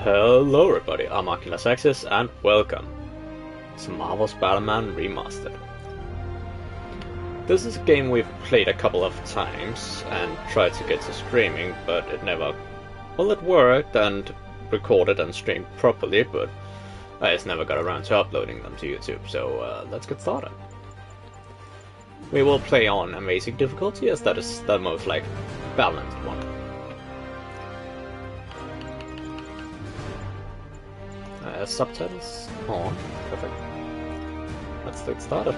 Hello everybody, I'm Axis and welcome to Marvel's Spider-Man Remastered. This is a game we've played a couple of times and tried to get to streaming, but it never... Well, it worked and recorded and streamed properly, but I just never got around to uploading them to YouTube, so let's get started. We will play on Amazing difficulty, as that is the most, balanced one. Subtitles on. Perfect. Let's get started.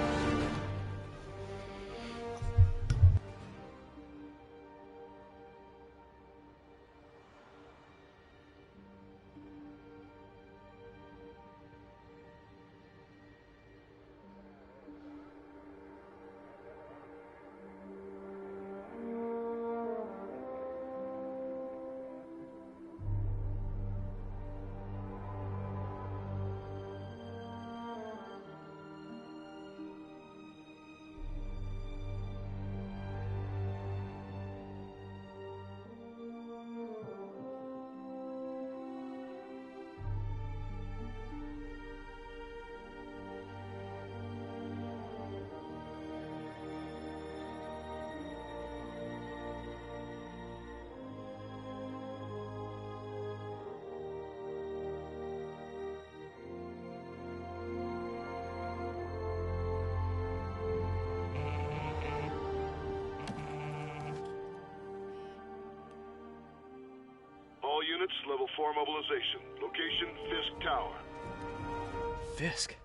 All units, level 4 mobilization. Location, Fisk Tower. Fisk?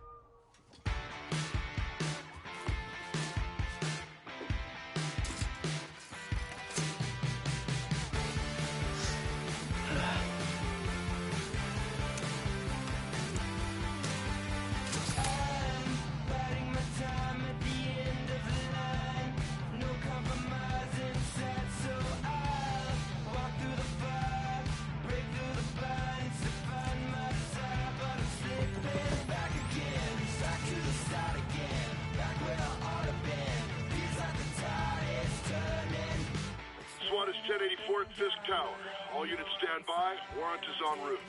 SWAT is 1084 at Fisk Tower. All units stand by. Warrant is en route.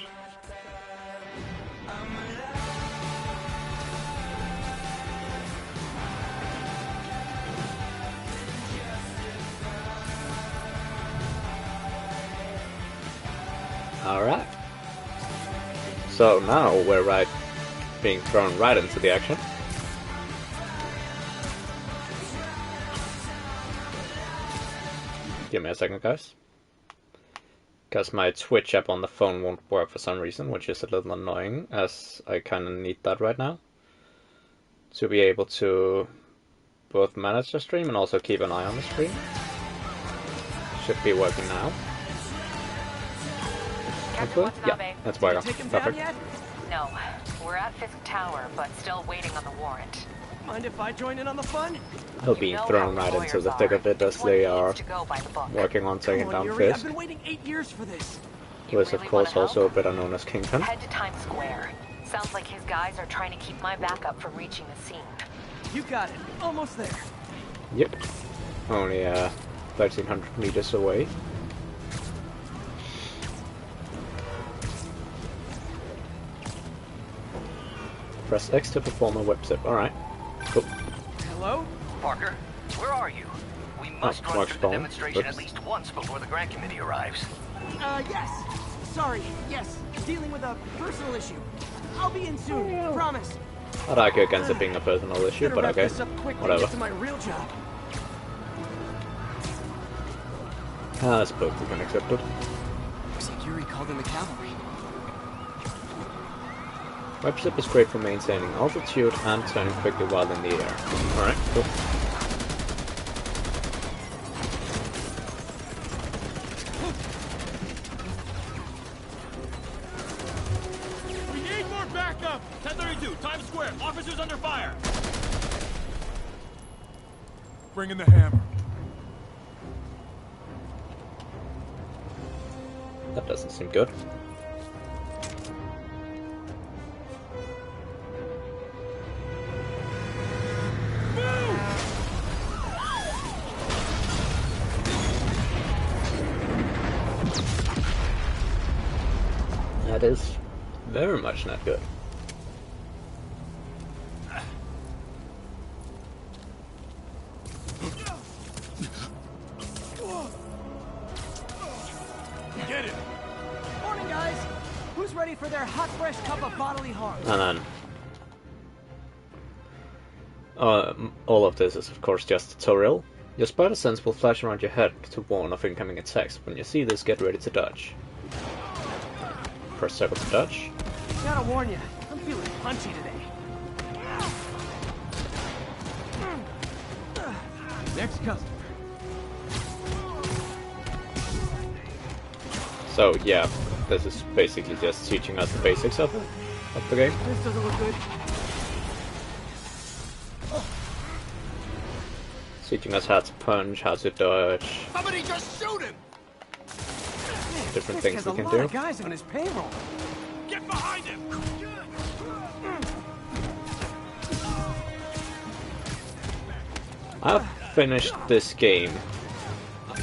Alright. So now we're being thrown right into the action. Give me a second, guys. Because my Twitch app on the phone won't work for some reason, which is a little annoying, as I kind of need that right now. To be able to both manage the stream and also keep an eye on the stream. Should be working now. Hopefully? Yeah, that's working. Perfect. No, we're at Fisk Tower, but still waiting on the warrant. Mind if I join in on the fun? He'll be thrown right into the thick of it as they are working on taking down Fisk. I've been waiting 8 years for this. Who is, of course, also better known as Kingpin. Head to Times Square. Sounds like his guys are trying to keep my backup from reaching the scene. You got it. Almost there. Yep. Only 1,300 meters away. Press X to perform a web zip. Alright. Cool. Hello? Parker, where are you? We must run Mark's through the phone. demonstration Oops. at least once before the grant committee arrives. Yes. Sorry. Yes. Dealing with a personal issue. I'll be in soon. Promise. I'd argue against it being a personal issue, Better but wrap okay. this up quick and Whatever. get to my real job. I suppose we can accept it. Looks like Yuri called in the cavalry. Web zip is great for maintaining altitude and turning quickly while in the air. Alright, cool. We need more backup! 1032, Times Square. Officers under fire. Bring in the hammer. That doesn't seem good. is very much not good. Get it! Morning, guys! Who's ready for their hot, fresh cup of bodily harm? And then all of this is of course just a tutorial. Your spider sense will flash around your head to warn of incoming attacks. When you see this, get ready to dodge. Press circle to dodge. Gotta warn you, I'm feeling punchy today. Next customer. So yeah, this is basically just teaching us the basics of the game. This doesn't look good. Teaching us how to punch, how to dodge, Somebody just shoot him! different Fisk things has we a can lot do. of guys on his payroll. Get behind him! I've finished this game.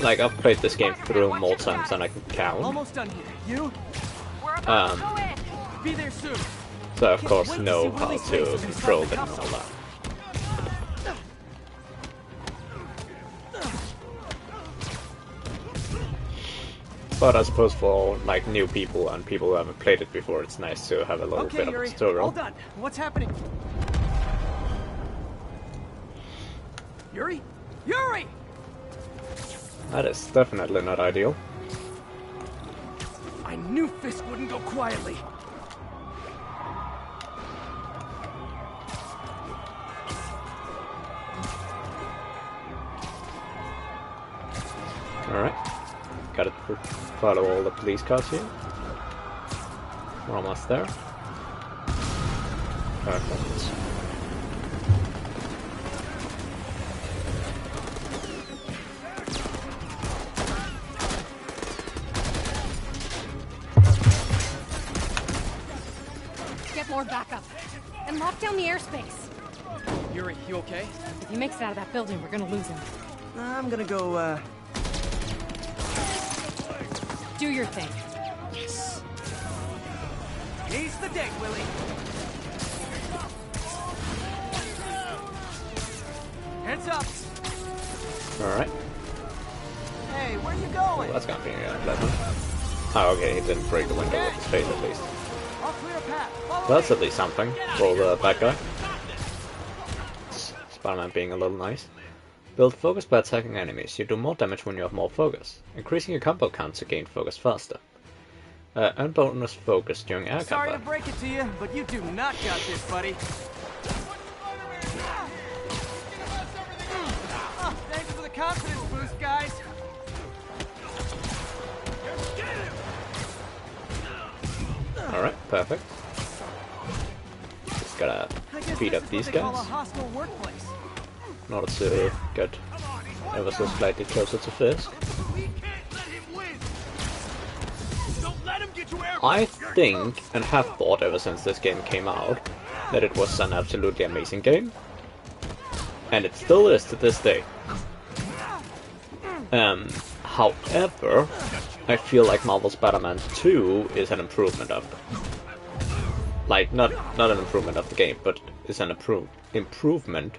Like, I've played this game through more times than I can count. Almost done here. You? We're about to go in. Be there soon. So, of Can't course, wait to know see where how these to faces control start them to and all that. But I suppose for like new people and people who haven't played it before, it's nice to have a little Okay, bit of Yuri, a tutorial. all done. What's happening? Yuri? Yuri! That is definitely not ideal. I knew Fisk wouldn't go quietly. Alright. Gotta follow all the police cars here. We're almost there. Perfect. Get more backup. And lock down the airspace. Yuri, you okay? If he makes it out of that building, we're gonna lose him. I'm gonna go, Do your thing. Yes. Ease the deck, Willie. Heads up. Alright. Hey, where you going? Well, that's gonna be pleasant. Oh, okay, he didn't break the window with his face at least. I'll clear a path. Follow That's me. at least something for the bad guy. Spider-Man being a little nice. Build focus by attacking enemies. You do more damage when you have more focus. Increasing your combo count to gain focus faster. Earn bonus focus during air Sorry to combat. break it to you, but you do not got this, buddy. Oh, thanks for the confidence boost, guys. Alright, perfect. Just gotta I guess beat this up is these what they call a guys hostile workplace. in order to get ever so slightly closer to Fisk. We can't let him win! Don't let him get you air. I think, and have thought ever since this game came out, that it was an absolutely amazing game. And it still is to this day. However, I feel like Marvel Spider-Man 2 is an improvement of it. Like, not an improvement of the game, but is an improvement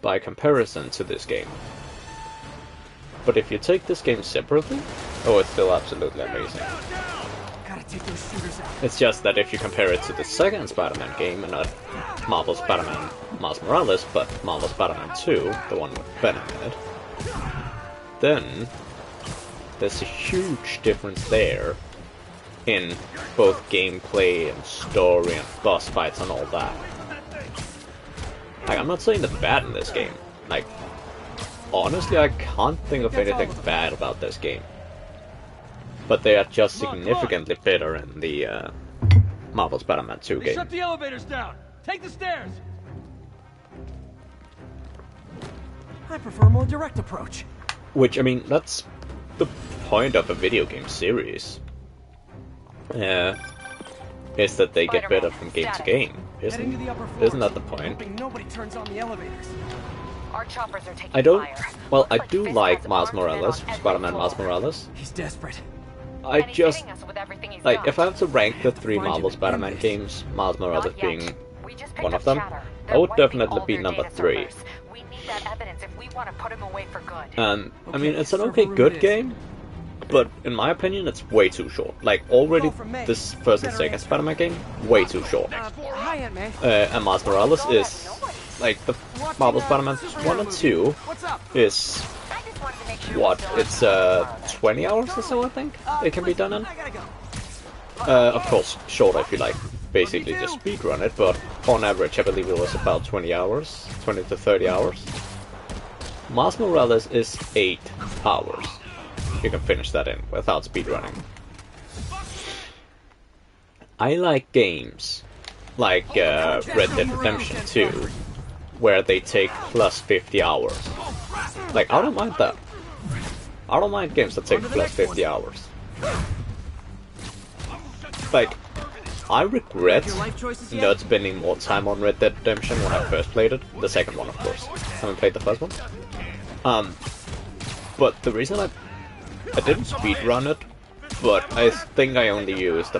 by comparison to this game. But if you take this game separately, oh, it's still absolutely amazing. Gotta take those shooters out. It's just that if you compare it to the second Spider-Man game, and not Marvel Spider-Man Miles Morales, but Marvel Spider-Man 2, the one with Venom in it, then there's a huge difference there in both gameplay and story and boss fights and all that. Like, I'm not saying the bad in this game. Like, honestly, I can't think of anything bad about this game. But they are just significantly better in the Marvel Spider-Man 2 They game. shut the elevators down. Take the stairs. I prefer a more direct approach. Which, I mean, that's the point of a video game series. Is that they get better from game to game, Heading to the upper floors. isn't that the point? Hoping nobody turns on the elevators. Our choppers are taking I don't. fire. Well, I Looks like do Fisk like has Miles armed men Morales, on every Spider-Man floor. Miles Morales. He's desperate. I And he's just hitting us with everything he's like got. if I have to rank the 3 Find you Marvel the Spider-Man canvas. games, Miles Morales Not yet. being We just picked one up of them, chatter. I would They're wiping definitely all be their number data 3. servers. We need that evidence if we want to put him away for good. I mean, Okay, it's an server okay room good it is. game, but in my opinion, it's way too short. Like, already Call from May. this first and Better second answer. Spider-Man game, way too short. Hi, Aunt May. And Miles Morales is, like, the Watching, Marvel Spider-Man superhero 1 and movie. 2 What's up? is, I just wanted to make sure what, we're still on it's 20 hours or so, I think, it can be done in. I gotta go. Of course, shorter if you like, basically just speedrun it, but on average I believe it was about 20 hours, 20 to 30 hours. Miles Morales is 8 hours. You can finish that in without speedrunning. I like games like Red Dead Redemption 2, where they take plus 50 hours. Like, I don't mind that. I don't mind games that take plus 50 hours. Like, I regret Your life choices yet? not spending more time on Red Dead Redemption when I first played it. The second one, of course. Haven't played the first one. But the reason I didn't speedrun it, but I think I only used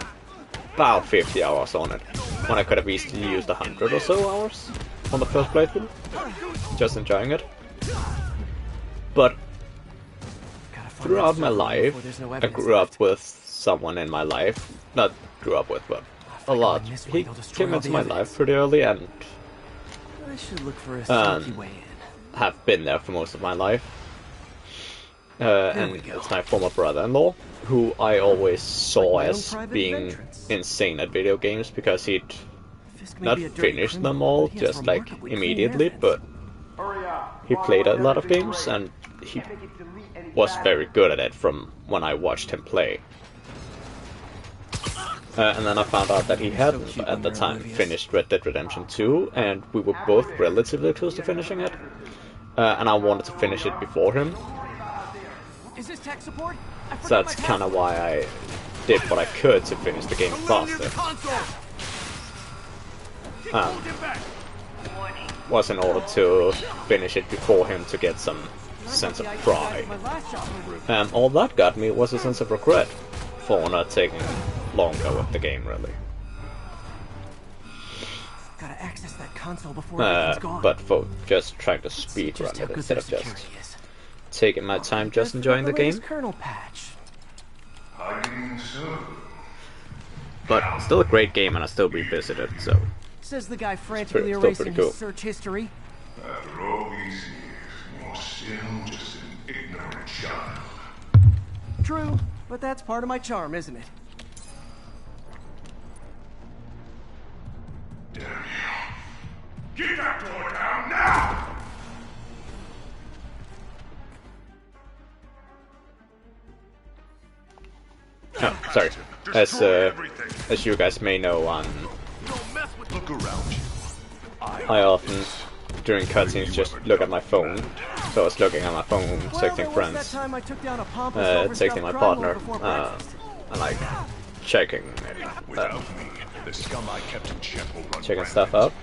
about 50 hours on it, when I could have easily used 100 or so hours on the first playthrough, just enjoying it. But throughout my life, I grew up with someone in my life, not grew up with, but a lot. He came into my life pretty early and I should look for a sneaky way in. have been there for most of my life. And it's my former brother-in-law, who I always saw my own as private being vengeance. insane at video games because he'd Fisk may not be a dirty finished criminal, them all but he has just like remarkably clean immediately, evidence. but he played a lot of games and he was very good at it from when I watched him play. And then I found out that he hadn't at the time finished Red Dead Redemption 2, and we were both relatively close to finishing it. And I wanted to finish it before him, Is this tech support? I so forgot that's my kind of why I did what I could to finish the game faster. Was in order to finish it before him to get some sense of pride. my last job. All that got me was a sense of regret for not taking longer with the game, really. Gotta access that console before everything's gone. But for just trying to Just speedrun how it good instead their of just security is. taking my time just enjoying the game. Kernel patch. But still a great game and I still revisit it, so Says the guy frantically still erasing pretty cool. his search history. After all these years, you're still just an ignorant child. True, but that's part of my charm, isn't it? Damn you. Get that door down now! oh, sorry. As you guys may know, Look around you. I often during cutscenes just look at my phone. So I was looking at my phone, Well, texting there was that friends, time I took down a pompous, overstuffed texting my crime lord partner, before breakfast. and like checking Without me, the scum I kept in check will run checking rampant. stuff out.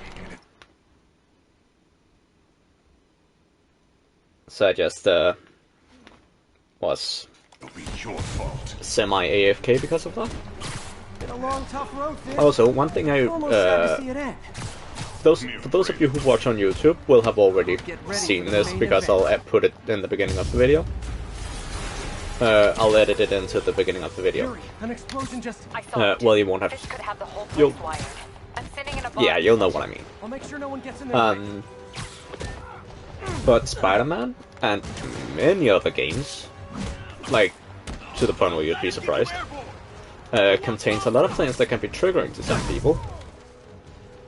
So I just was It'll be your fault. semi-AFK because of that. Been a long, tough road, Fisk. Also, one thing I Almost sad to see it end. for those of you who watch on YouTube will have already seen this because I'll put it in the beginning of the video. I'll edit it into the beginning of the video. Yuri, an explosion just... I saw it. Well, you won't have. Fisk could have the whole place You'll- wired. I'm sitting in a Yeah, box. you'll know what I mean. I'll make sure no one gets in there. But Spider-Man and many other games, like to the point where you'd be surprised, contains a lot of things that can be triggering to some people.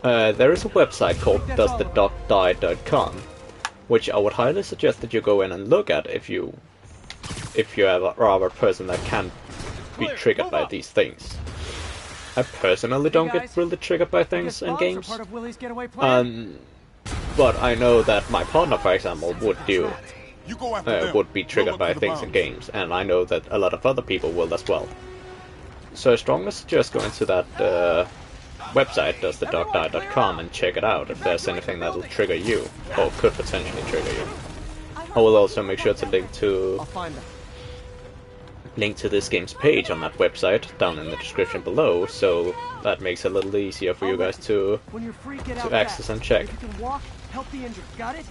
There is a website called doesthedogdie.com, which I would highly suggest that you go in and look at if you are a person that can be triggered by these things. I personally don't get really triggered by things in games. Part of Willie's getaway plan. But I know that my partner, for example, would You go after them. would be triggered by things in games, and I know that a lot of other people will as well. So I strongly suggest going to that website, doesthedogdie.com, and check it out if there's anything that will trigger you, or could potentially trigger you. I will also make sure to link to I'll find them. link to this game's page on that website down in the description below, so that makes it a little easier for you guys to When you're free, get out access fast. and check. If you can walk, help the injured. Got it?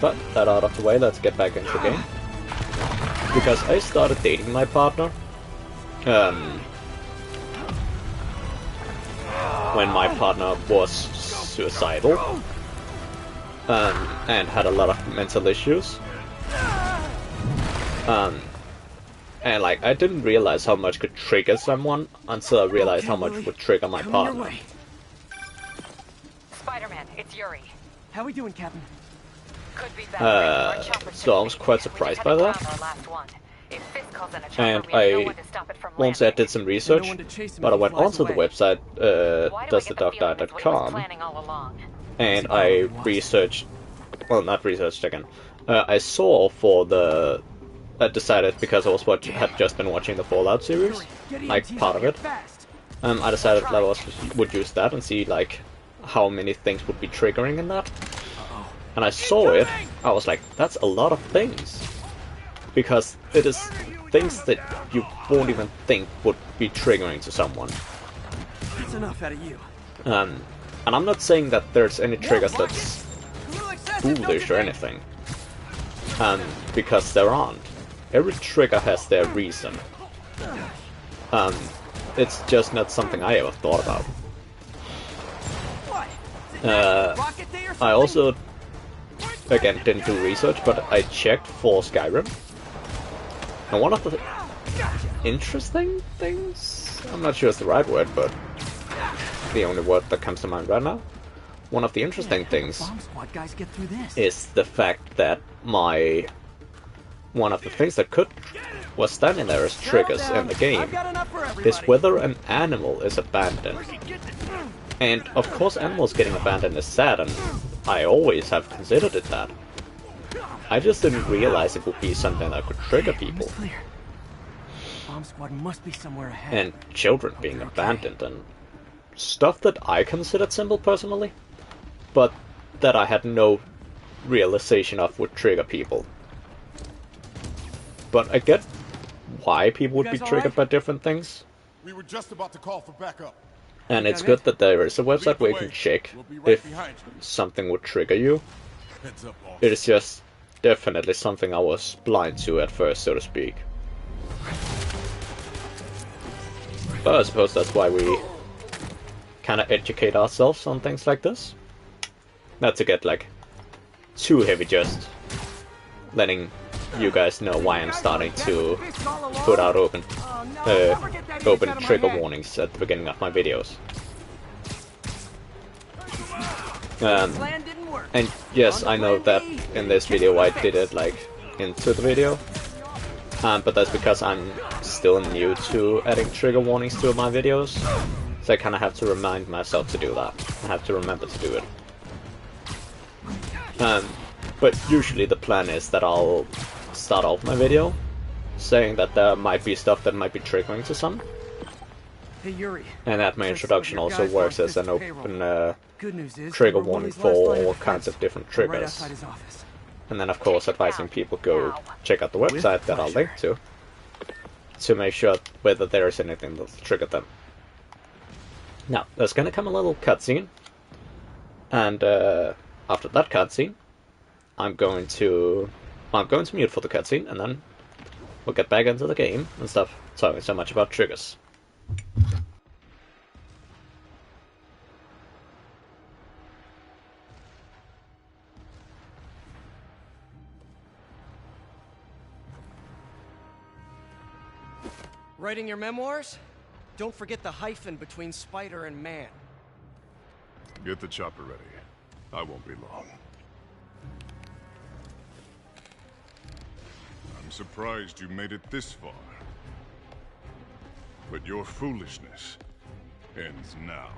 But that out of the way, let's get back into the game. Because I started dating my partner when my partner was suicidal and had a lot of mental issues. And like, I didn't realize how much could trigger someone until I realized how much would trigger my partner. Spider-Man, it's Yuri. How we doing, Captain? Could be better. So I was quite surprised by that. And I won't say I did some research, but I went onto the website, doesthedogdie.com, and I researched, well, not researched again, I saw for the, I decided, because I was had just been watching the Fallout series, like part of it, I decided that I would use that and see like how many things would be triggering in that. And I saw it, I was like, that's a lot of things. Because it is things that you won't even think would be triggering to someone. That's enough out of you. And I'm not saying that there's any triggers that's foolish or anything. Because there aren't. Every trigger has their reason. It's just not something I ever thought about. I also, again, didn't do research, but I checked for Skyrim. And one of the interesting things, I'm not sure it's the right word, but the only word that comes to mind right now. One of the interesting things is the fact that one of the things that was standing there as triggers in the game is whether an animal is abandoned. And of course animals getting abandoned is sad, and I always have considered it that. I just didn't realize it would be something that could trigger people. Bomb squad must be somewhere ahead. And children being abandoned and stuff that I considered simple personally, but that I had no realization of would trigger people. But I get why people would be triggered by different things. We were just about to call for backup. And it's good that there is a website where you can check if something would trigger you. It is just definitely something I was blind to at first, so to speak. But I suppose that's why we kind of educate ourselves on things like this. Not to get like too heavy, just letting you guys know why I'm starting to put out open trigger warnings at the beginning of my videos. And yes, I know that in this video I did it like into the video, but that's because I'm still new to adding trigger warnings to my videos, so I kind of have to remind myself to do that. I have to remember to do it. But usually the plan is that I'll start off my video saying that there might be stuff that might be triggering to some. Hey, Yuri. And that my introduction also works as an open trigger warning for all kinds of different triggers. And then of course advising people go check out the website that I'll link to make sure whether there is anything that'll trigger them. Now, there's gonna come a little cutscene, and after that cutscene, I'm going to mute for the cutscene, and then we'll get back into the game and stuff, talking so much about triggers. Writing your memoirs? Don't forget the hyphen between spider and man. Get the chopper ready. I won't be long. I'm surprised you made it this far. But your foolishness ends now.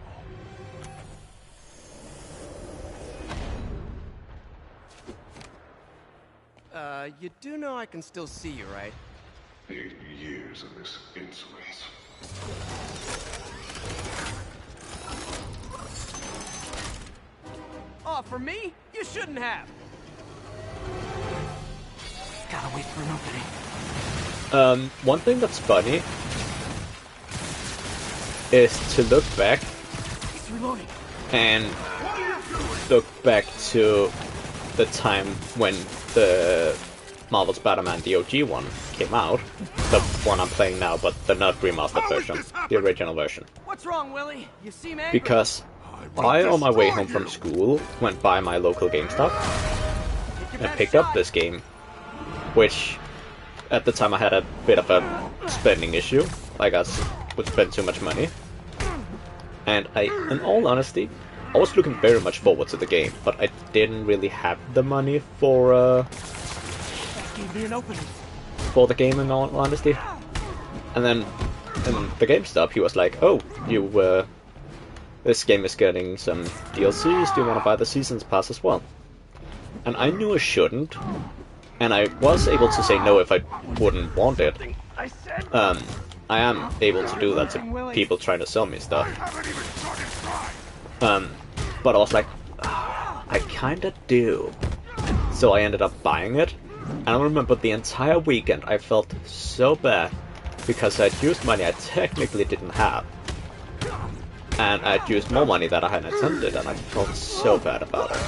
You do know I can still see you, right? 8 years of this insolence. Oh, for me? You shouldn't have. God Gotta wait for an opening. One thing that's funny is to look back He's reloading. and look back to the time when the Marvel Spider-Man, the OG one, came out. The one I'm playing now, but the not remastered version, the original version. What's wrong, Willie? You seem angry. Because I, on my way home from school, went by my local GameStop and picked up this game, which at the time I had a bit of a spending issue. Like I would spend too much money. And in all honesty, I was looking very much forward to the game, but I didn't really have the money for That gave me an opening. for the game in all honesty. And then in the GameStop, he was like, "Oh, this game is getting some DLCs. Do you want to buy the Seasons Pass as well?" And I knew I shouldn't, and I was able to say no if I wouldn't want it. I am able to do that to people trying to sell me stuff. But I was like, I kinda do. So I ended up buying it, and I remember the entire weekend I felt so bad because I'd used money I technically didn't have. And I'd used more money than I had intended, and I felt so bad about it.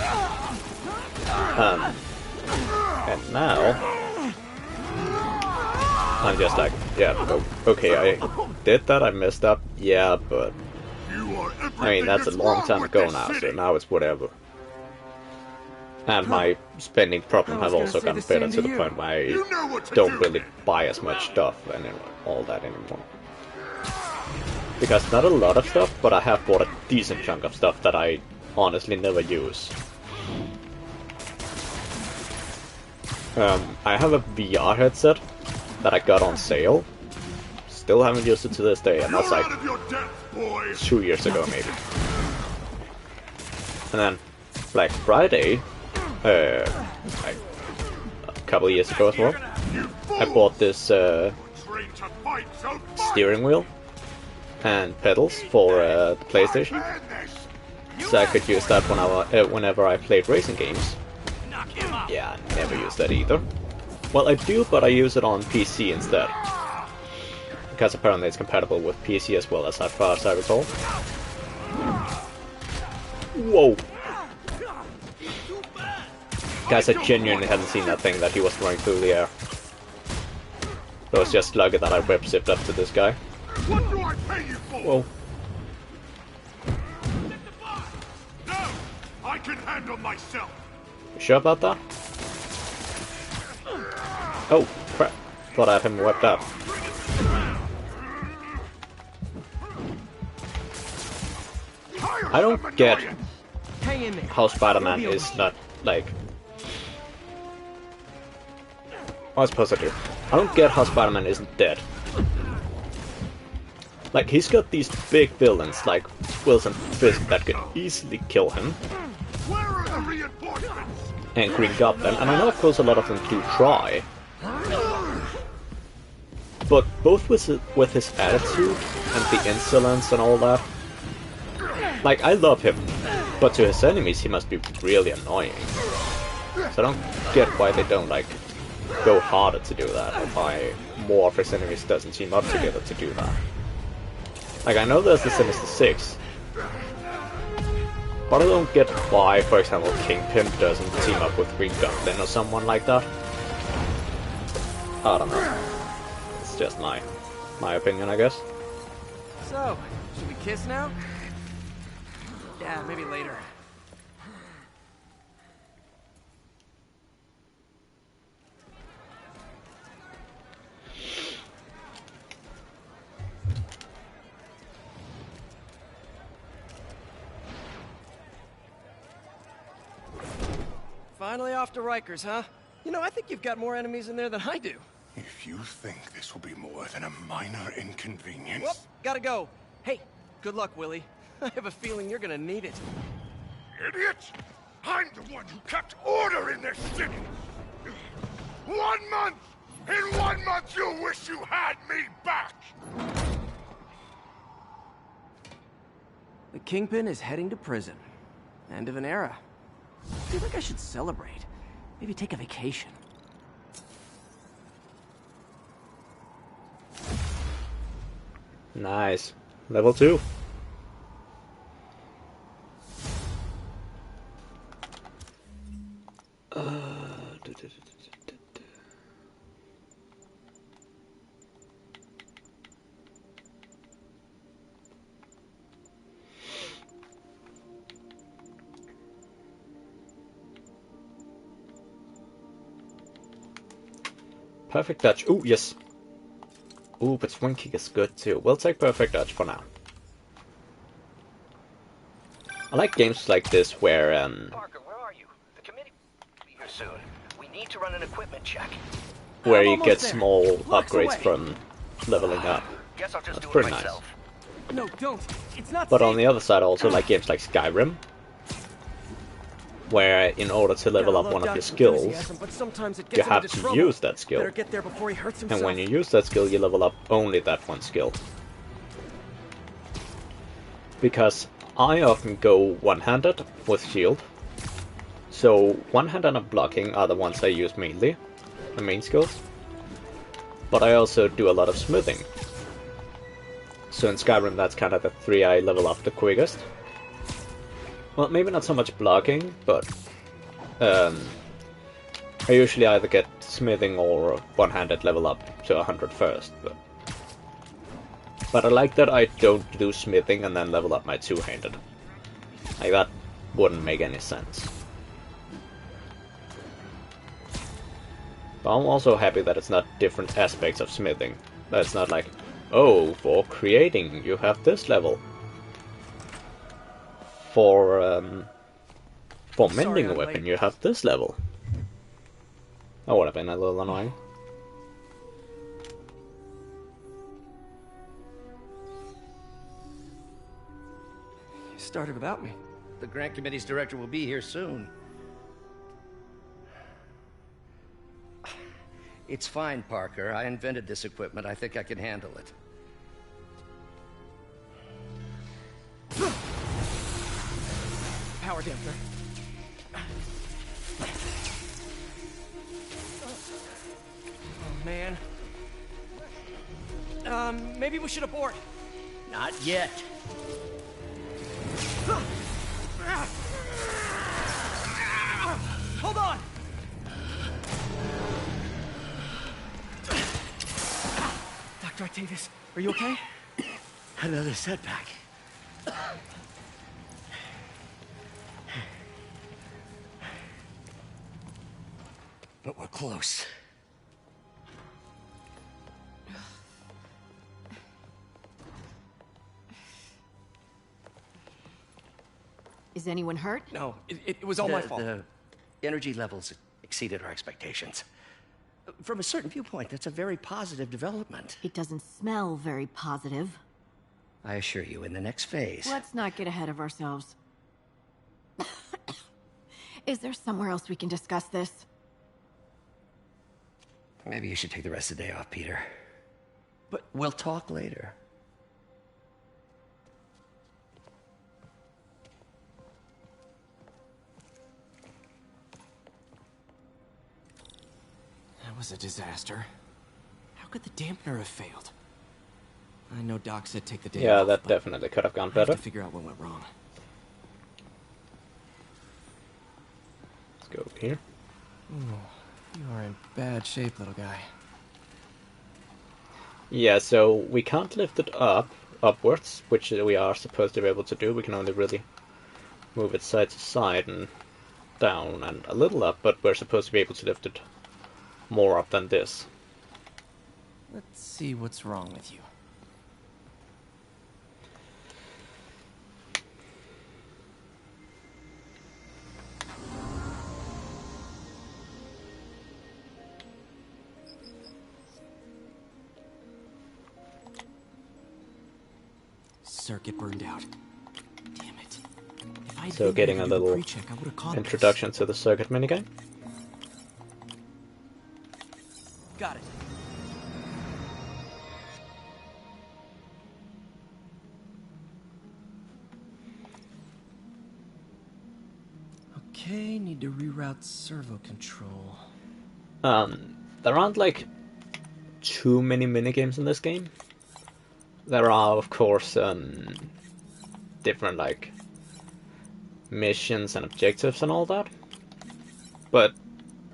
And now I'm just like, yeah, okay, I did that, I messed up, yeah, but I mean, that's a long time ago now, so now it's whatever. And my spending problem has also gotten better to the point where I don't really buy as much stuff and all that anymore. Because not a lot of stuff, but I have bought a decent chunk of stuff that I honestly never use. I have a VR headset that I got on sale. Still haven't used it to this day, and that's like 2 years ago maybe. And then Black Friday, like a couple of years ago as well, I bought this steering wheel and pedals for the PlayStation, so I could use that whenever I played racing games. Yeah, I never use that either. Well, I do, but I use it on PC instead. Because apparently it's compatible with PC as well, as far as I recall. Whoa! Guys, I genuinely hadn't seen that thing that he was throwing through the air. It was just lucky that I web-zipped up to this guy. What do I pay you for? Whoa. No! I can handle myself! You sure about that? Oh, crap. Thought I had him wiped out. I don't get Hang in there. how Spider-Man is not, like... What am I supposed to do? I don't get how Spider-Man isn't dead. Like, he's got these big villains, like Wilson Fisk, that could easily kill him. Where are the reinforcements? And Green Goblin, and I know of course a lot of them do try. But both with his attitude and the insolence and all that, like, I love him, but to his enemies he must be really annoying. So I don't get why they don't, like, go harder to do that, or why more of his enemies doesn't team up together to do that. Like, I know there's the Sinister Six, but I don't get why, for example, Kingpin doesn't team up with Green Goblin or someone like that. I don't know. It's just my opinion, I guess. So, should we kiss now? Yeah, maybe later. Finally off to Rikers, huh? You know, I think you've got more enemies in there than I do. If you think this will be more than a minor inconvenience... Whoop, gotta go. Hey, good luck, Willie. I have a feeling you're gonna need it. Idiot! I'm the one who kept order in this city! 1 month! In 1 month you'll wish you had me back! The Kingpin is heading to prison. End of an era. I feel like I should celebrate. Maybe take a vacation. Nice. Level 2. Perfect dodge. Ooh, yes. Ooh, but swing kick is good too. We'll take perfect dodge for now. I like games like this where Parker, where are you? The committee will be here soon. We need to run an equipment check. where I'm you almost get there. small Blocks upgrades away. from leveling up. Guess I'll just That's do it pretty nice. myself. No, don't. It's not But safe. on the other side, I also like games like Skyrim, where in order to level Gotta up love one of your Doc's skills, enthusiasm, but sometimes it you gets him have into to trouble. use that skill. Better get there before he hurts himself. And when you use that skill, you level up only that one skill. Because I often go one-handed with shield. So one-handed and blocking are the ones I use mainly, the main skills. But I also do a lot of smithing. So in Skyrim, that's kind of the 3 I level up the quickest. Well, maybe not so much blocking, but I usually either get smithing or one-handed level up to 100 first. But I like that I don't do smithing and then level up my two-handed. Like, that wouldn't make any sense. But I'm also happy that it's not different aspects of smithing. That it's not like, oh, for creating you have this level. For mending a I'm weapon late. you have this level. That would have been a little annoying. You started without me. The grant committee's director will be here soon. It's fine, Parker. I invented this equipment. I think I can handle it. Power damper. Oh, man. Maybe we should abort. Not yet. Hold on! Dr. Octavius, are you okay? Another setback. But we're close. Is anyone hurt? No, it was all my fault. The energy levels exceeded our expectations. From a certain viewpoint, that's a very positive development. It doesn't smell very positive. I assure you, in the next phase... Let's not get ahead of ourselves. Is there somewhere else we can discuss this? Maybe you should take the rest of the day off, Peter. But We'll talk later. that was a disaster. How could the dampener have failed? I know Doc said take the day Yeah, off, that but definitely could have gone I have better. to figure out what went wrong. Let's go over here. You are in bad shape, little guy. Yeah, so we can't lift it upwards, which we are supposed to be able to do. We can only really move it side to side and down and a little up, but we're supposed to be able to lift it more up than this. Let's see what's wrong with you. Circuit burned out. Damn it. If I'd So been getting here a to do the little pre-check, I would've caught introduction to the circuit minigame. this. Got it. Okay, need to reroute servo control. There aren't like too many minigames in this game. there are, of course, different, like, missions and objectives and all that. But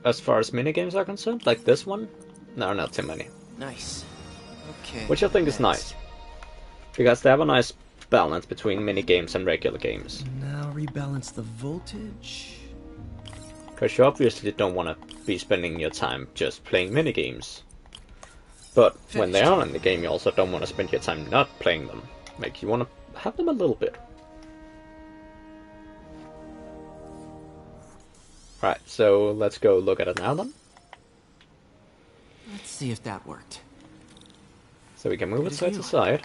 as far as minigames are concerned, like this one, there are not too many. Nice. Okay. Which I think is nice. Because they have a nice balance between minigames and regular games. Now rebalance the voltage. Because you obviously don't want to be spending your time just playing minigames. But when they are in the game, you also don't want to spend your time not playing them. Like, you want to have them a little bit. Right, so let's go look at it now then. Let's see if that worked. So we can move it side to side,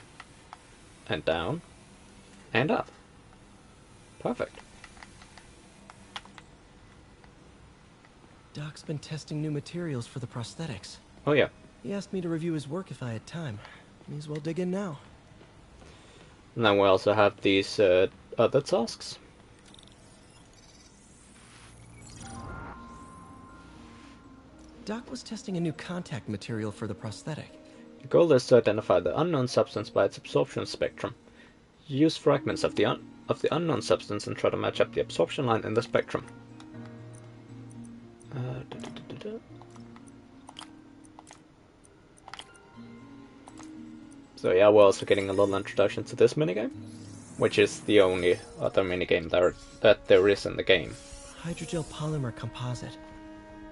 and down, and up. Perfect. Doc's been testing new materials for the prosthetics. Oh yeah. He asked me to review his work if I had time. May as well dig in now. And then we also have these other tasks. Doc was testing a new contact material for the prosthetic. The goal is to identify the unknown substance by its absorption spectrum. Use fragments of the unknown substance and try to match up the absorption line in the spectrum. So yeah, we're also getting a little introduction to this minigame, which is the only other minigame that there is in the game. Hydrogel polymer composite.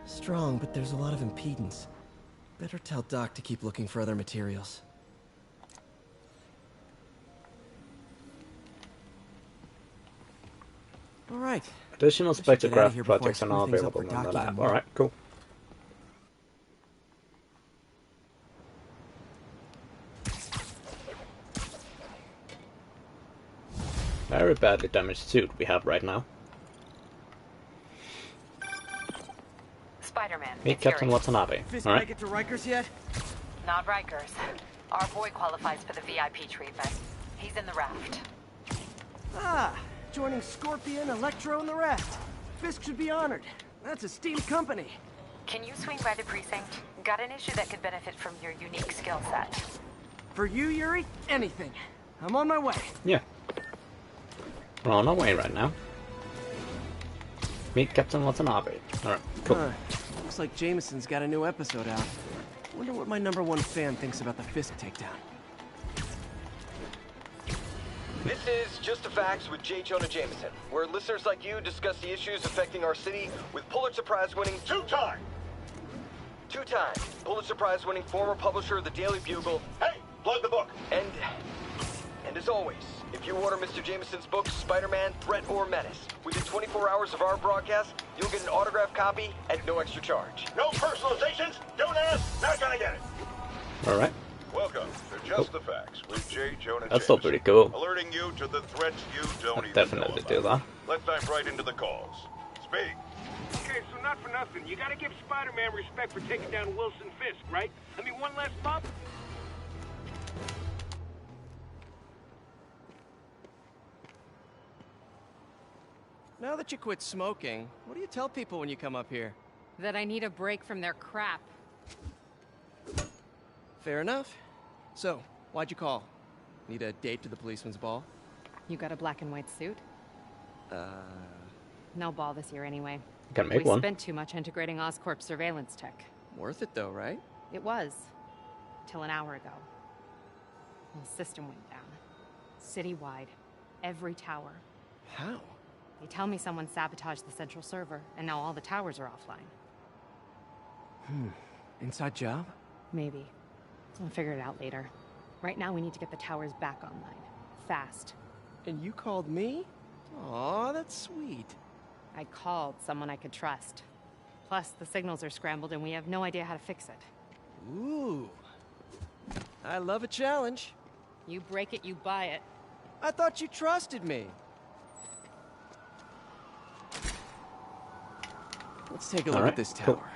Strong, but there's a lot of impedance. Better tell Doc to keep looking for other materials. Alright. Additional spectrograph projects are screw now things up available for in the Doc lab. even more. Alright, cool. Very badly damaged suit we have right now. Spider-Man, Meet it's Captain Yuri. Watanabe. Fisk, Alright. make it to Rikers yet? Not Rikers. Our boy qualifies for the VIP treatment. He's in the raft. Ah, joining Scorpion, Electro, and the rest. Fisk should be honored. That's a steamed company. Can you swing by the precinct? Got an issue that could benefit from your unique skill set. For you, Yuri, anything. I'm on my way. Yeah. We're on our way right now. Meet Captain Watanabe. Alright, cool. Looks like Jameson's got a new episode out. Wonder what my #1 fan thinks about the Fisk takedown. This is Just the Facts with J. Jonah Jameson, where listeners like you discuss the issues affecting our city with Pulitzer Prize-winning two-time Pulitzer Prize-winning former publisher of the Daily Bugle. Hey, plug the book. And as always, if you order Mr. Jameson's book, Spider-Man, Threat or Menace, within 24 hours of our broadcast, you'll get an autographed copy at no extra charge. No personalizations. Don't ask. Not gonna get it. Alright. Welcome to Just the Facts with J. Jonah That's still Jameson, pretty cool. alerting you to the threats you don't I'd even definitely know do about. that. Let's dive right into the calls. Speak. Okay, so not for nothing. You gotta give Spider-Man respect for taking down Wilson Fisk, right? I mean, one less mob. Now that you quit smoking, what do you tell people when you come up here? That I need a break from their crap. Fair enough. So, why'd you call? Need a date to the policeman's ball? You got a black and white suit? No ball this year anyway. Can make We one. spent too much integrating Oscorp's surveillance tech. Worth it though, right? It was. Till an hour ago. The system went down. Citywide. Every tower. How? They tell me someone sabotaged the central server, and now all the towers are offline. Inside job? Maybe. I'll figure it out later. Right now we need to get the towers back online. Fast. And you called me? Aw, that's sweet. I called someone I could trust. Plus, the signals are scrambled and we have no idea how to fix it. Ooh. I love a challenge. You break it, you buy it. I thought you trusted me. Let's take a look Alright, at this cool. tower.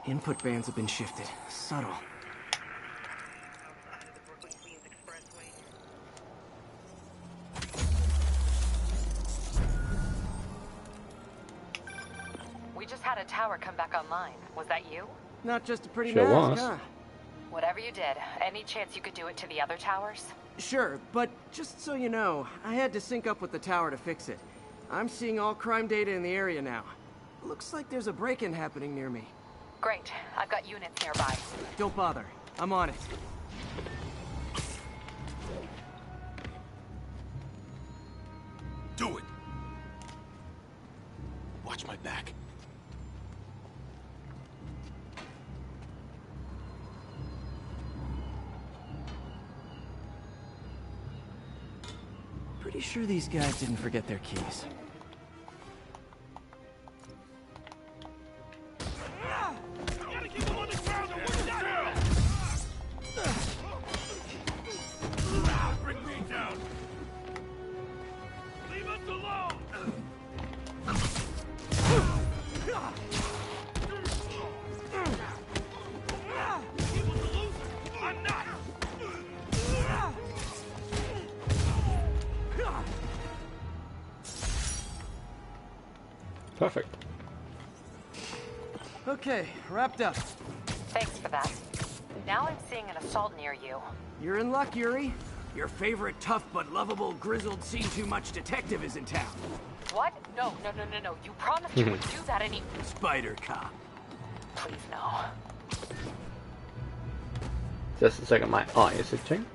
Input bands have been shifted. Subtle. We just had a tower come back online. Was that you? Not just a pretty Sure mask, was. huh? Whatever you did, any chance you could do it to the other towers? Sure, but just so you know, I had to sync up with the tower to fix it. I'm seeing all crime data in the area now. Looks like there's a break-in happening near me. Great. I've got units nearby. Don't bother. I'm on it. Do it. Watch my back. Pretty sure these guys didn't forget their keys. Gotta keep them on the ground and work down! Bring me down! Leave us alone! He was a loser! I'm not! Perfect. Okay, wrapped up. Thanks for that. Now I'm seeing an assault near you. You're in luck, Yuri. Your favorite tough but lovable, grizzled, seen-too-much detective is in town. What? No. You promised you would do that any... Spider Cop. Please, no. Just a second, my eye is itching.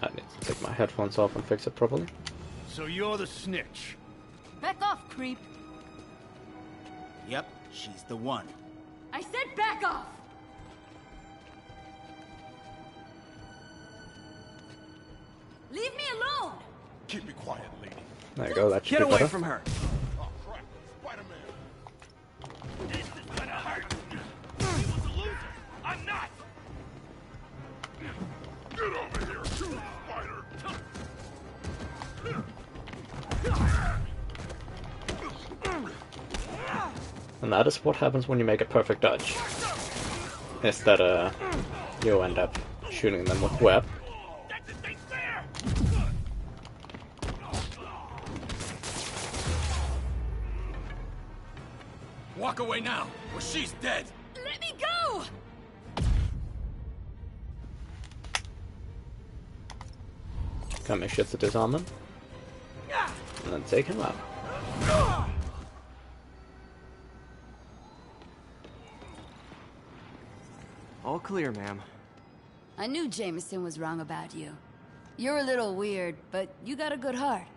I need to take my headphones off and fix it properly. So you're the snitch. Back off, creep. Yep, she's the one. I said back off! Leave me alone! Keep it quiet, lady. There you go, that should Get be away better. from her. Oh, crap. Spider-Man. This is gonna hurt. He was a loser. I'm not. Get over here, you spider. And that is what happens when you make a perfect dodge. Is that you end up shooting them with web. That just ain't fair. Walk away now, or she's dead! Let me go! Come and shit to disarm him. And then take him out. All clear, ma'am. I knew Jameson was wrong about you. You're a little weird, but you got a good heart.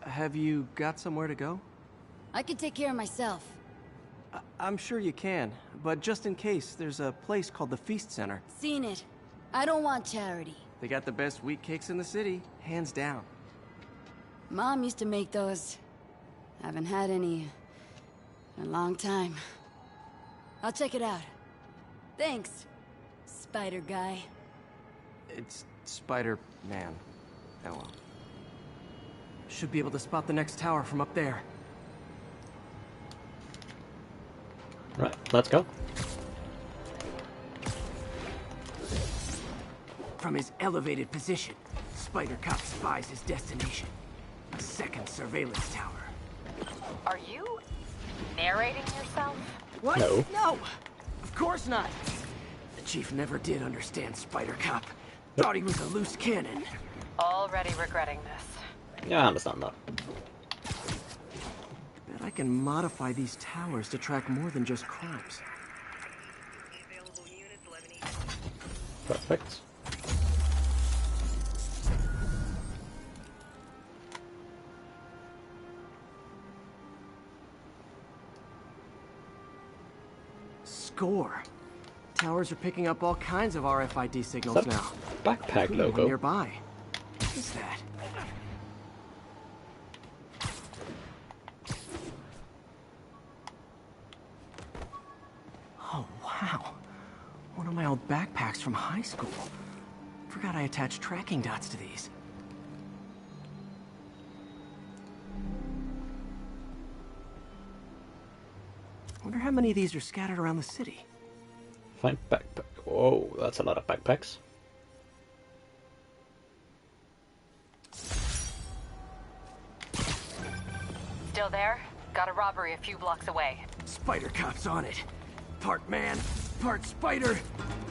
Have you got somewhere to go? I can take care of myself. I'm sure you can, but just in case, there's a place called the Feast Center. Seen it. I don't want charity. They got the best wheat cakes in the city, hands down. Mom used to make those. Haven't had any in a long time. I'll check it out. Thanks, Spider Guy. It's Spider-Man. Oh well. Should be able to spot the next tower from up there. Right, let's go. From his elevated position, Spider Cop spies his destination. A second surveillance tower. Are you narrating yourself? What? No. No! Of course not! The Chief never did understand Spider Cop. Thought he was a loose cannon. Already regretting this. Yeah, I understand that. Bet I can modify these towers to track more than just crimes. Perfect. Score. Towers are picking up all kinds of RFID signals Is that now. backpack Including one logo? nearby. What is that? Oh, wow. One of my old backpacks from high school. Forgot I attached tracking dots to these. Wonder how many of these are scattered around the city. Find backpack. Whoa, that's a lot of backpacks. Still Still there? Got a robbery a few blocks away. Spider Cop's on it. Part man, part spider,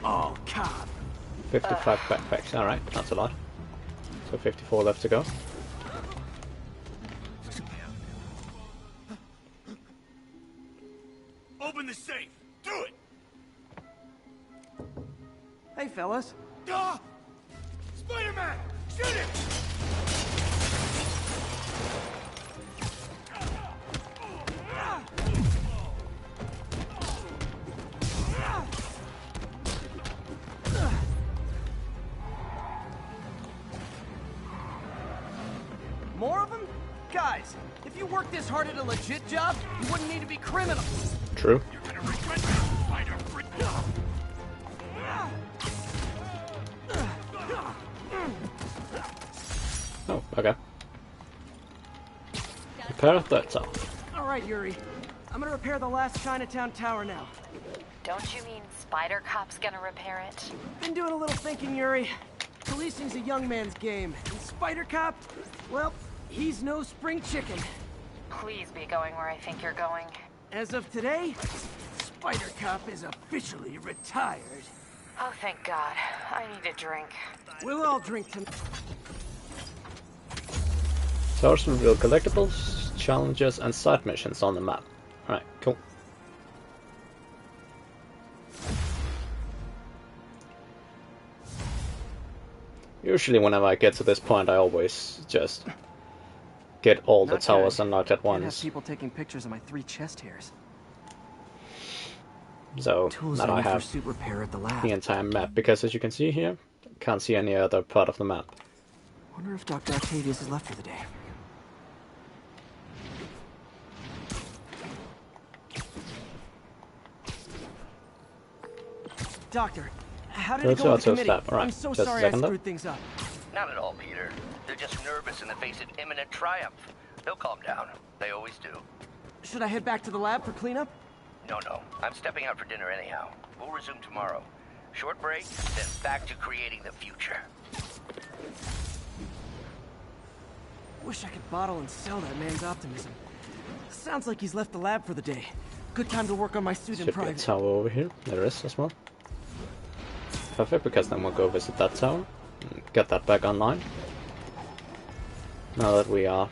all cop. 55 backpacks, alright, that's a lot. So 54 left to go. Open the safe! Do it! Hey, fellas. Ah! Spider-Man! Shoot him! More of them? Guys, if you worked this hard at a legit job, you wouldn't need to be criminals. True. You're gonna regret that, Spider-Frick! Oh, okay. Repair that off. All right, Yuri. I'm gonna repair the last Chinatown tower now. Don't you mean Spider Cop's gonna repair it? Been doing a little thinking, Yuri. Policing's a young man's game, and Spider Cop, well, he's no spring chicken. Please be going where I think you're going. As of today, Spider Cop is officially retired. Oh, thank God. I need a drink. We'll all drink tonight. Source reveal collectibles, challenges, and side missions on the map. Alright, cool. Usually whenever I get to this point, I always just get all the towers unlocked at Can't have once. people taking pictures of my 3 chest hairs. So Tools now I I need for have suit repair at the lab. the entire map, because as you can see here, can't see any other part of the map. Wonder if Dr. Octavius is left for the day. Doctor, how did it go with the committee? Alright, I'm so just a sorry I second though. screwed things up. Not at all, Peter. They're just nervous in the face of imminent triumph. They'll calm down. They always do. Should I head back to the lab for cleanup? No. I'm stepping out for dinner anyhow. We'll resume tomorrow. Short break, then back to creating the future. Wish I could bottle and sell that man's optimism. Sounds like he's left the lab for the day. Good time to work on my suit in Should be a private. tower over here. There is as well. Perfect, because then we'll go visit that tower and get that back online. Now that we are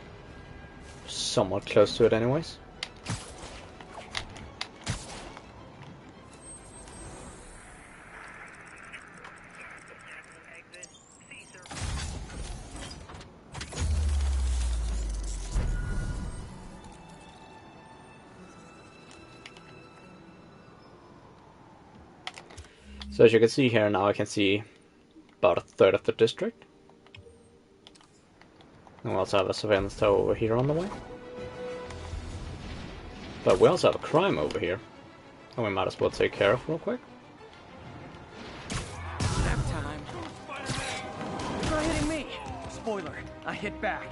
somewhat close to it anyways. So as you can see here now, I can see about a third of the district. And we also have a surveillance tower over here on the way. But we also have a crime over here, and we might as well take care of real quick. Nap time. Try hitting me. Spoiler, I hit back.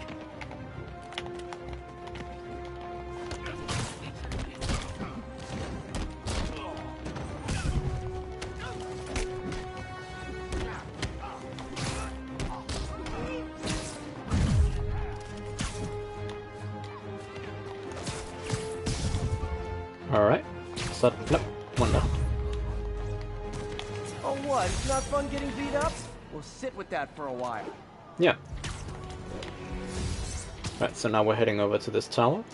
Alright. So, nope, one left. Oh what, it's not fun getting beat up? We'll sit with that for a while. Yeah. Right, so now we're heading over to this tower.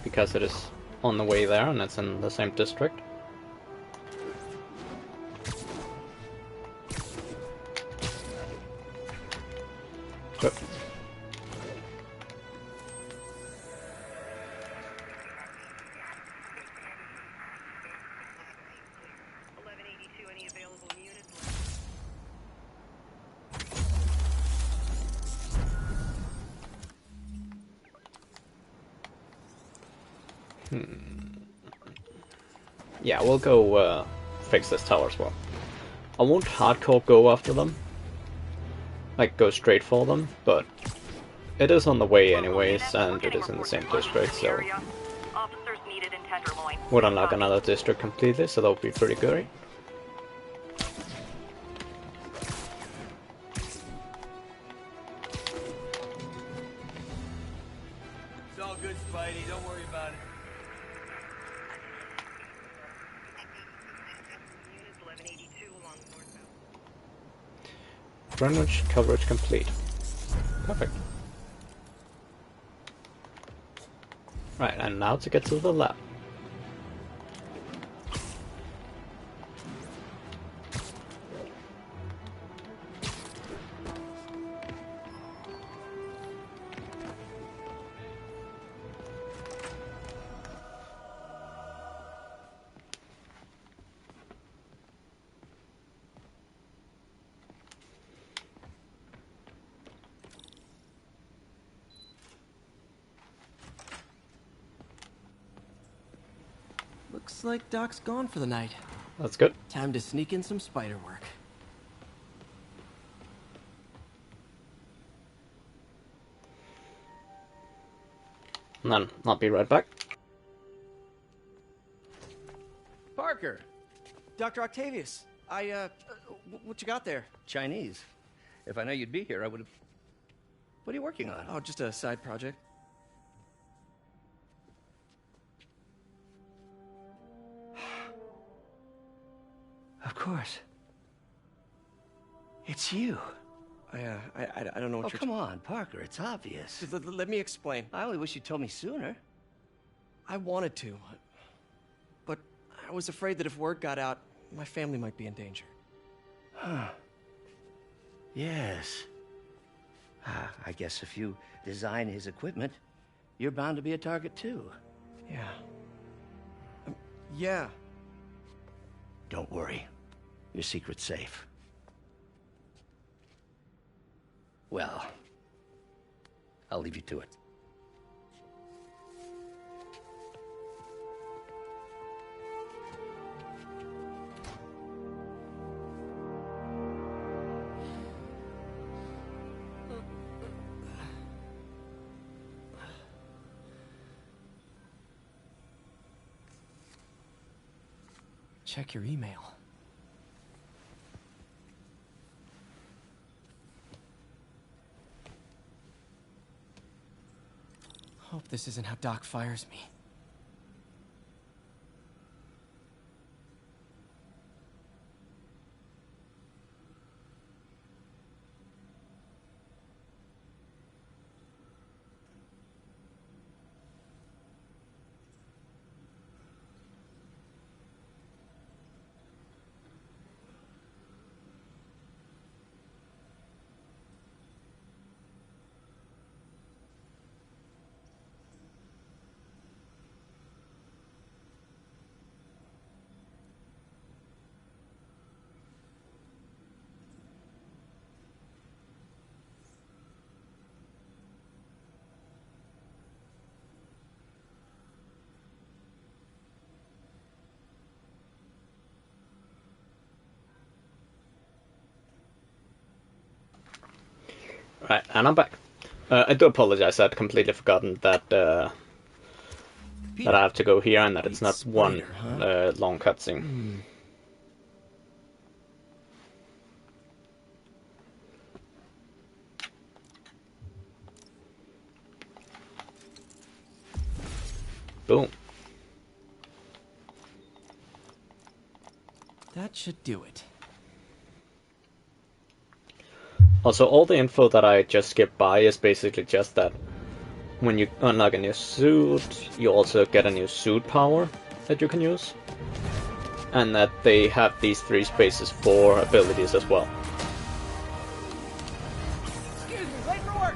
Because it is on the way there and it's in the same district. Good. Yeah, we'll go fix this tower as well. I won't hardcore go after them, like go straight for them, but it is on the way anyways, and it is in the same district, so would unlock another district completely, so that would be pretty good. Greenwich coverage complete. Perfect. Right, and now to get to the lab. Looks like Doc's gone for the night. That's good. Time to sneak in some spider work. And then I'll be right back. Parker! Dr. Octavius, what you got there? Chinese. If I know you'd be here, I would have... What are you working on? Oh, just a side project. Of course. It's you. I don't know what Oh, you're... come on, Parker, it's obvious. Just let me explain. I only wish you told me sooner. I wanted to, but I was afraid that if word got out, my family might be in danger. Huh. Yes. I guess if you design his equipment, you're bound to be a target too. Yeah. Yeah. Don't worry. Your secret's safe. Well, I'll leave you to it. Check your email. Hope this isn't how Doc fires me. Right, and I'm back. I do apologize, I'd completely forgotten that that I have to go here and that it's not one long cutscene. Boom. That should do it. Also, all the info that I just skipped by is basically just that when you unlock a new suit, you also get a new suit power that you can use. And that they have these 3 spaces for abilities as well. Excuse me, late for work!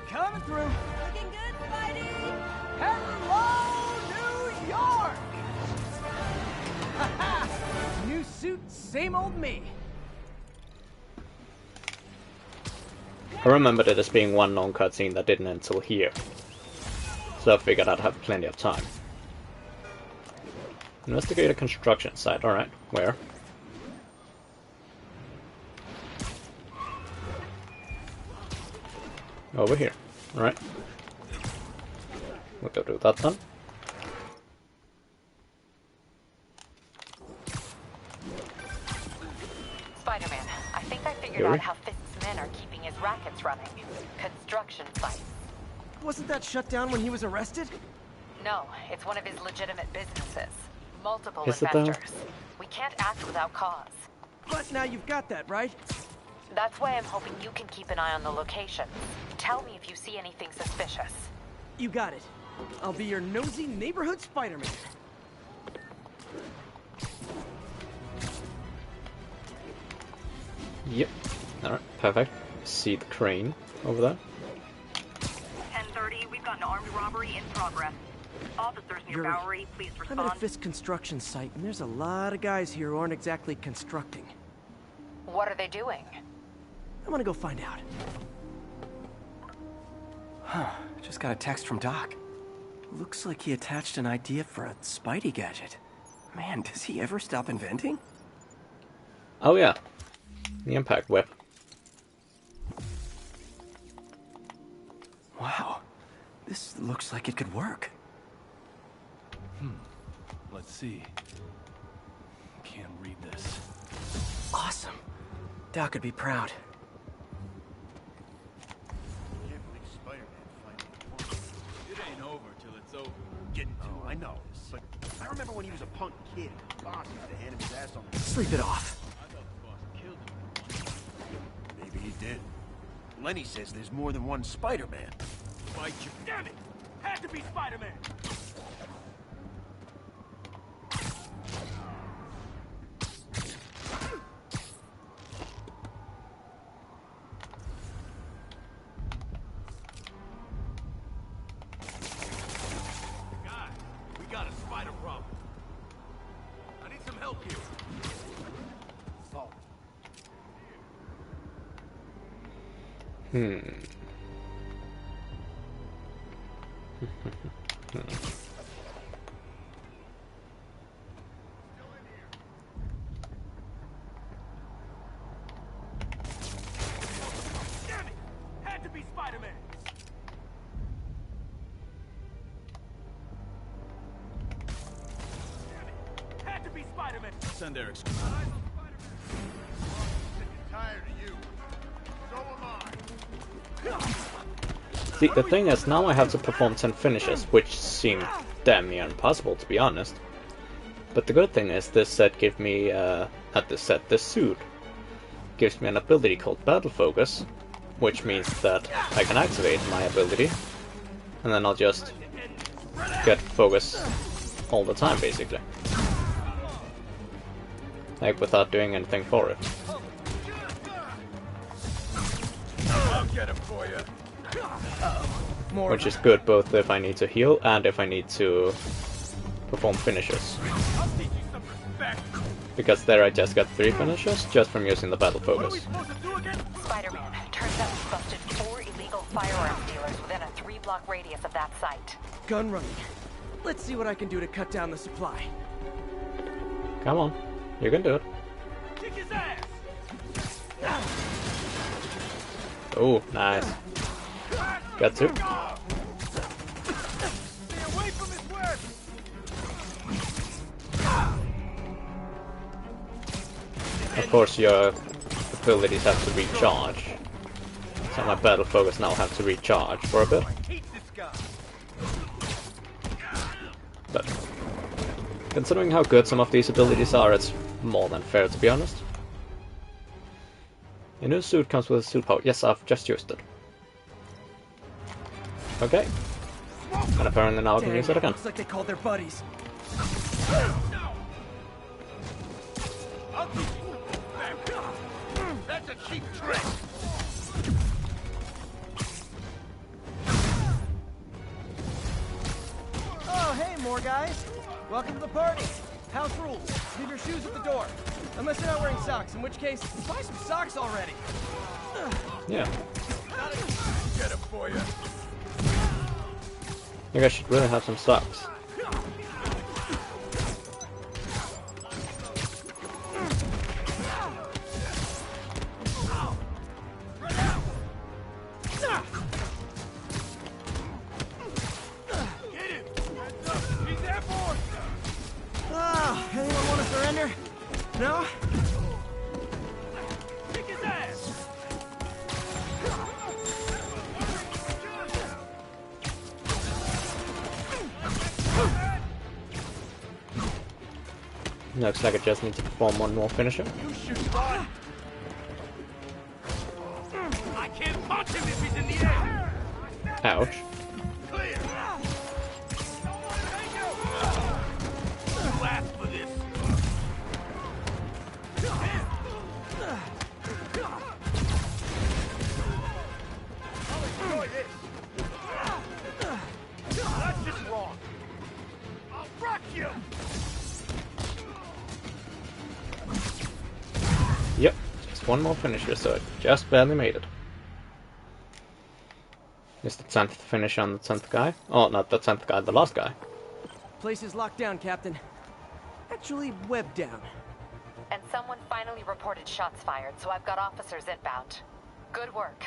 Coming through! Looking good, Spidey! Hello, New York! Haha! New suit, same old me. I remembered it as being one long cutscene that didn't end until here. So I figured I'd have plenty of time. Investigate a construction site, alright. Where? Over here. Alright. We'll go do that then. Spider-Man, I think I figured out how Fisk's men are keeping his rackets running. Construction sites. Wasn't that shut down when he was arrested? No, it's one of his legitimate businesses. Multiple Is it though? investors. We can't act without cause. But now you've got that, right? That's why I'm hoping you can keep an eye on the locations. Tell me if you see anything suspicious. You got it. I'll be your nosy neighborhood Spider-Man. Yep. Alright, perfect. See the crane over there. 10:30, we've got an armed robbery in progress. Officers near Yuri, Bowery, please I'm at a respond. Fisk construction site, and there's a lot of guys here who aren't exactly constructing. What are they doing? I'm gonna go find out. Huh. Just got a text from Doc. Looks like he attached an idea for a Spidey gadget. Man, does he ever stop inventing? Oh yeah. The impact whip. Wow. This looks like it could work. Let's see. Can't read this. Awesome. Doc could be proud. Can't believe Spider-Man finally won. It ain't over till it's over. Getting to, I know. But I remember when he was a punk kid. The boss used to hand him his ass on the... Sleep it off. I thought the boss killed him. Maybe he did. Lenny says there's more than one Spider-Man. Fight you. Damn it! Had to be Spider-Man! Guys, we got a spider problem. I need some help here. Oh, Damn it! Had to be Spider-Man! Damn it! Had to be Spider-Man! Send Eric's. sick and tired of you. So am I. See, the thing is, now I have to perform 10 finishes, which seem damn near impossible, to be honest. But the good thing is, this set gives me, this suit gives me an ability called Battle Focus, which means that I can activate my ability, and then I'll just get focus all the time, basically. Like, without doing anything for it. I'll get him for you. Which is good both if I need to heal and if I need to perform finishes. I'll teach you some respect! Because there I just got 3 finishes just from using the Battle What are we Focus. supposed to do again? Spider-Man, turns out we busted 4 illegal firearms dealers within a 3-block radius of that site. Gun running. Let's see what I can do to cut down the supply. Come on, you can do it. Kick his ass! Oh, nice. Got 2. Stay away from his web! Of course, your abilities have to recharge. So my Battle Focus now have to recharge for a bit. Hate this guy! But considering how good some of these abilities are, it's more than fair, to be honest. Your new suit comes with a suit power. Yes, I've just used it. Okay. And apparently now I can use it again. Looks like they called their buddies. I'll teach you some respect! That's a cheap trick! Oh, hey, more guys. Welcome to the party. House rules. Leave your shoes at the door. Unless you're not wearing socks, in which case, buy some socks already. Yeah. Get him for you. You guys should really have some socks. Get him! Heads up! He's airborne! Ah, anyone want to surrender? No? Kick his ass! Looks like I just need to perform one more finisher. You shoot, Spawn! I can't punch him if he's in the air! Ouch. Clear! You asked for this. I'll enjoy this. That's just wrong. I'll rock you! Yep, just one more finisher, so I just barely made it. Is the 10th finish on the 10th guy? Oh, not the 10th guy, the last guy. Place is locked down, Captain. Actually, webbed down. And someone finally reported shots fired, so I've got officers inbound. Good work.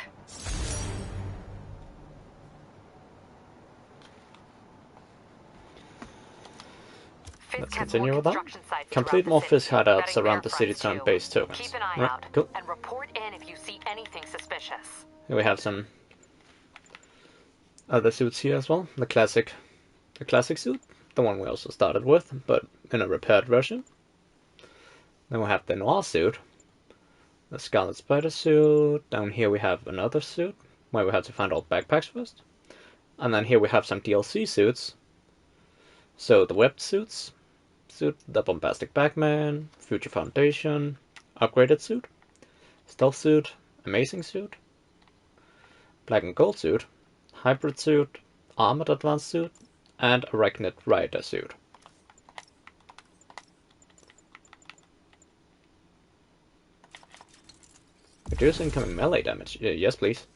Let's continue with that. Complete more Fisk hideouts around the city to earn base tokens. Keep an eye Right, out cool. and report in if you see anything suspicious. Here we have some other suits here as well. The classic suit, the one we also started with, but in a repaired version. Then we have the noir suit, the Scarlet Spider suit. Down here we have another suit, where we have to find all backpacks first. And then here we have some DLC suits. So the webbed suit, the bombastic Bagman, Future Foundation, upgraded suit, stealth suit, amazing suit, black and gold suit, hybrid suit, armored advanced suit, and arachnid rider suit. Reduce incoming melee damage. Yes, please.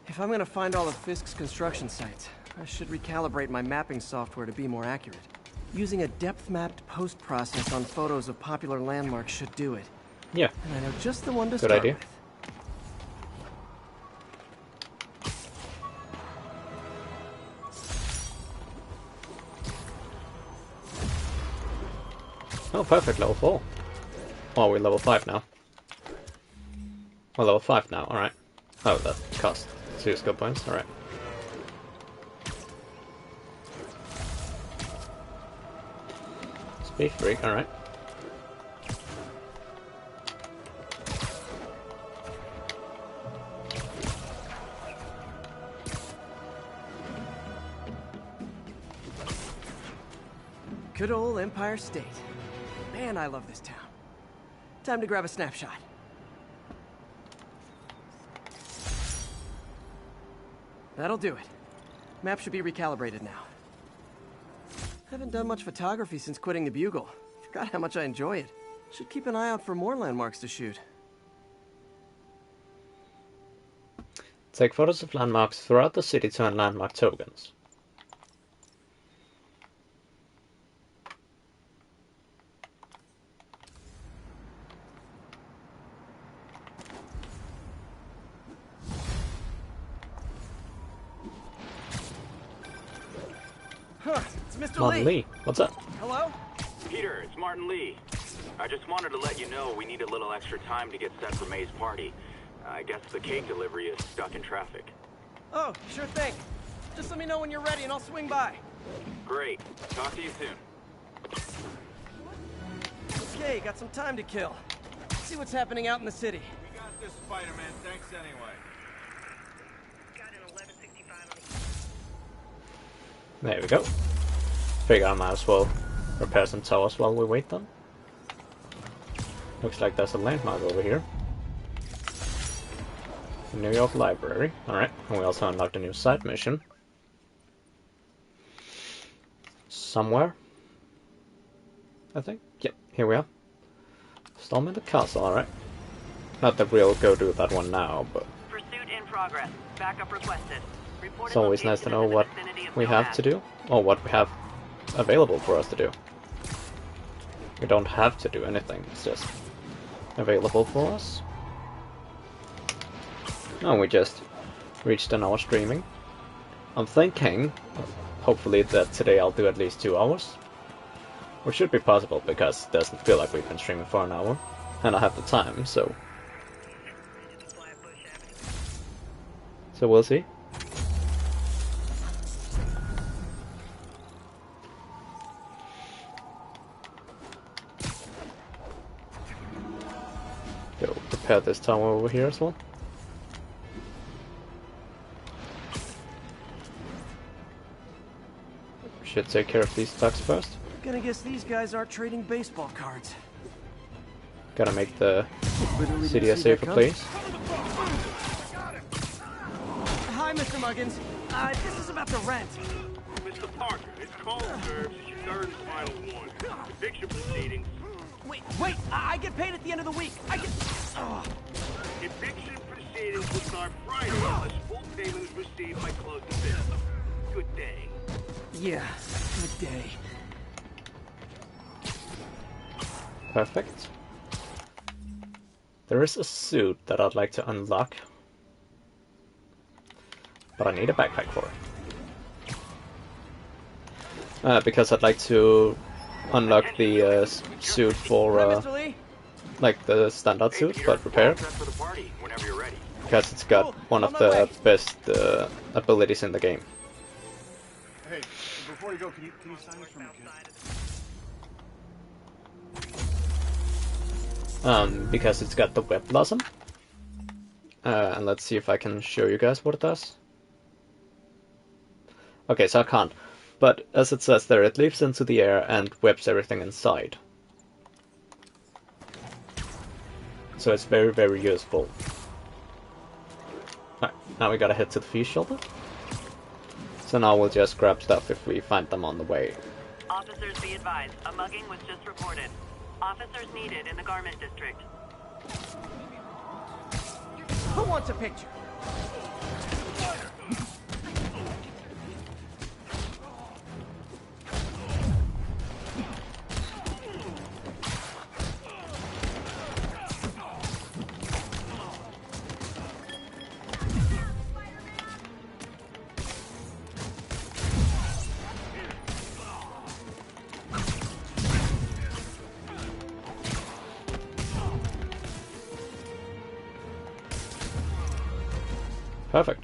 If I'm gonna find all of Fisk's construction sites, I should recalibrate my mapping software to be more accurate. Using a depth-mapped post-process on photos of popular landmarks should do it. Yeah. And I know just the one to Good start idea. with. Oh, perfect, level 4. Oh, we're level 5 now. We're level 5 now, alright. Oh, that cost 2 skill points, alright. Speed freak, alright. Good old Empire State. Man, I love this town. Time to grab a snapshot. That'll do it. Map should be recalibrated now. Haven't done much photography since quitting the Bugle. Forgot how much I enjoy it. Should keep an eye out for more landmarks to shoot. Take photos of landmarks throughout the city to earn landmark tokens. Huh, it's Mr. Martin Lee, what's up? Hello? Peter, it's Martin Lee. I just wanted to let you know we need a little extra time to get set for May's party. I guess the cake delivery is stuck in traffic. Oh, sure thing. Just let me know when you're ready and I'll swing by. Great. Talk to you soon. Okay, got some time to kill. Let's see what's happening out in the city. We got this, Spider-Man. Thanks anyway. There we go. Figure I might as well repair some towers while we wait then. Looks like there's a landmark over here. The New York Library. Alright, and we also unlocked a new side mission. Somewhere. I think. Yep, here we are. Storm in the castle, alright. Not that we'll go do that one now, but Pursuit in progress. Backup requested. it's always nice to know what we have to do, or what we have available for us to do. We don't have to do anything, it's just available for us. Oh, we just reached an hour streaming. I'm thinking of hopefully that today I'll do at least 2 hours. Which should be possible, because it doesn't feel like we've been streaming for an hour. And I have the time, so... So we'll see. Go prepare this tower over here as well. Should take care of these ducks first. Gonna guess these guys aren't trading baseball cards. Gotta make the city a safer place. Hi, Mr. Muggins. This is about the rent. Mr. Parker, this call serves as your third and final one. Eviction proceedings. Wait! I get paid at the end of the week. I get. Eviction proceedings will start Friday unless full payment is received by close of business. Good day. Yeah, good day. Perfect. There is a suit that I'd like to unlock, but I need a backpack for it. Because I'd like to unlock the suit for like the standard suit, but repaired. Because it's got one of the best abilities in the game. Hey, before you go, can you sign this for me, kid? Because it's got the web blossom. And let's see if I can show you guys what it does. Okay, so I can't. But as it says there, it leaps into the air and webs everything inside. So it's very, very useful. Alright, now we gotta head to the fish shelter. So now we'll just grab stuff if we find them on the way. Officers be advised, a mugging was just reported. Officers needed in the garment district. Who wants a picture? Perfect.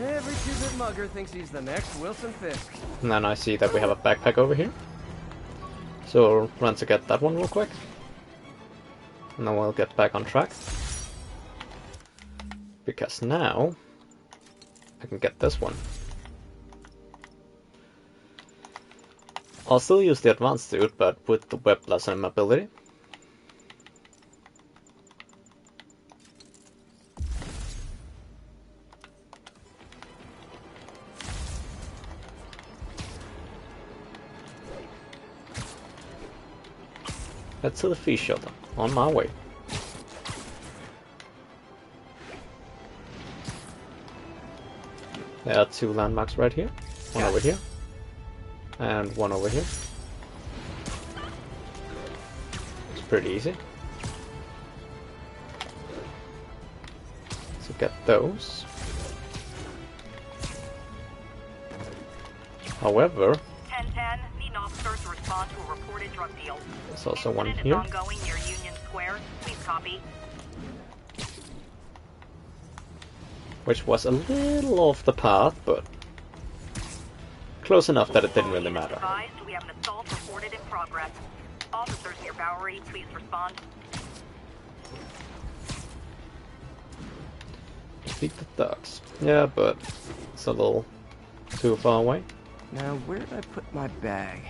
Every two-bit mugger thinks he's the next Wilson Fisk. And then I see that we have a backpack over here. So run to get that one real quick. And then we'll get back on track. Because now I can get this one. I'll still use the advanced suit, but with the web blossom ability. Head to the fish shelter. On my way. There are 2 landmarks right here. One over here. And one over here. It's pretty easy. So get those. However, 1010, need an officer to respond to a reported drug deal. there's also one Incident here. is ongoing near Union Square. Please copy. Which was a little off the path, but close enough that it didn't really matter. Advised, we have an assault reported in progress. Officers near Bowery, please respond. Beat the ducks. Yeah, but it's a little too far away. Now, where did I put my bag?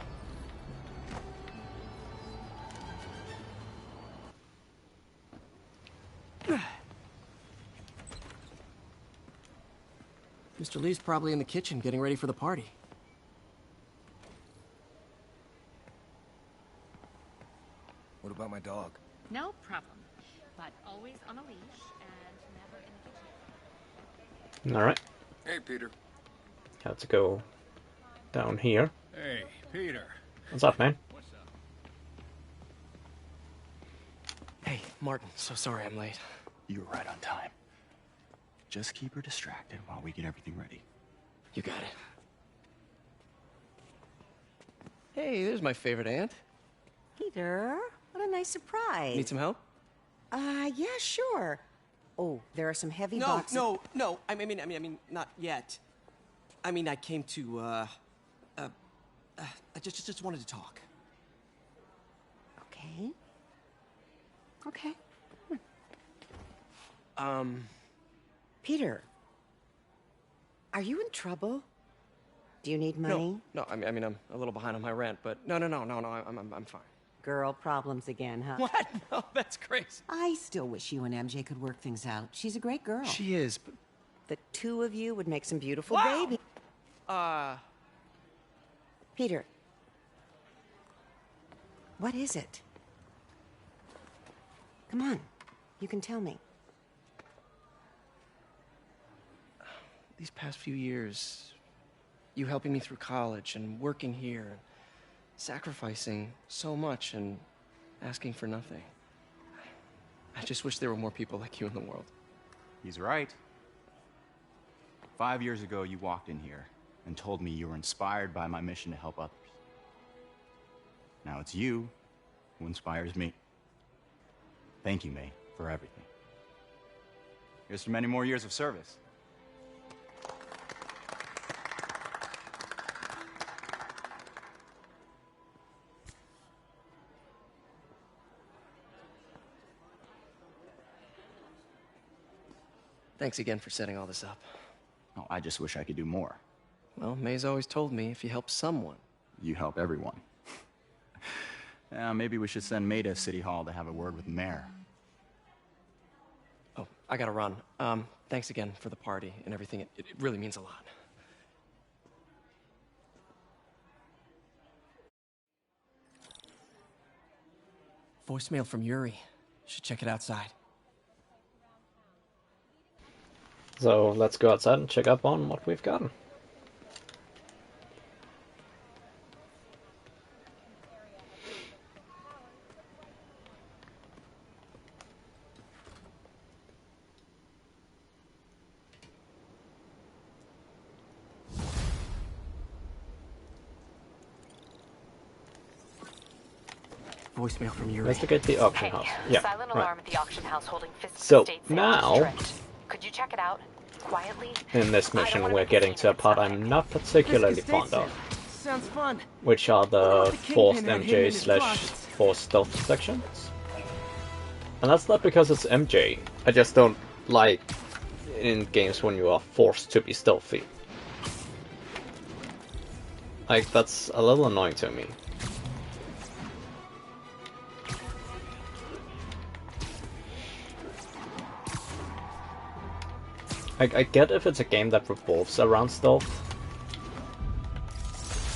Mr. Lee's probably in the kitchen getting ready for the party. What about my dog? No problem. But always on a leash and never in the kitchen. Alright. Hey, Peter. Have to go down here. Hey, Peter. What's up, man? Hey, Martin, so sorry I'm late. You were right on time. Just keep her distracted while we get everything ready. You got it. Hey, there's my favorite aunt. Peter, what a nice surprise. Need some help? Yeah, sure. Oh, there are some heavy No, boxes. no. I mean, not yet. I mean, I came to, I just wanted to talk. Okay. Okay. Peter, are you in trouble? Do you need money? No, I mean, I'm a little behind on my rent, but no, I'm fine. Girl problems again, huh? What? No, that's crazy. I still wish you and MJ could work things out. She's a great girl. She is, but... The two of you would make some beautiful Wow! babies. Peter. What is it? Come on. You can tell me. These past few years, you helping me through college and working here, sacrificing so much and asking for nothing. I just wish there were more people like you in the world. He's right. 5 years ago, you walked in here and told me you were inspired by my mission to help others. Now it's you who inspires me. Thank you, May, for everything. Here's to many more years of service. Thanks again for setting all this up. Oh, I just wish I could do more. Well, May's always told me if you help someone... You help everyone. Maybe we should send May to City Hall to have a word with the mayor. Oh, I gotta run. Thanks again for the party and everything. It really means a lot. Voicemail from Yuri. Should check it outside. So let's go outside and check up on what we've gotten. Voicemail from Yuri. Investigate the auction house. Yeah, silent right. alarm at the auction house holding Fisk So estate sale now, stripped. Could you check it out quietly? in this mission, we're getting to a part I'm not particularly fond of, Sounds fun. which are the Kingpin forced had hidden in his MJ / closets. forced stealth sections. And that's not because it's MJ. I just don't like in games when you are forced to be stealthy. Like, that's a little annoying to me. I get if it's a game that revolves around stealth,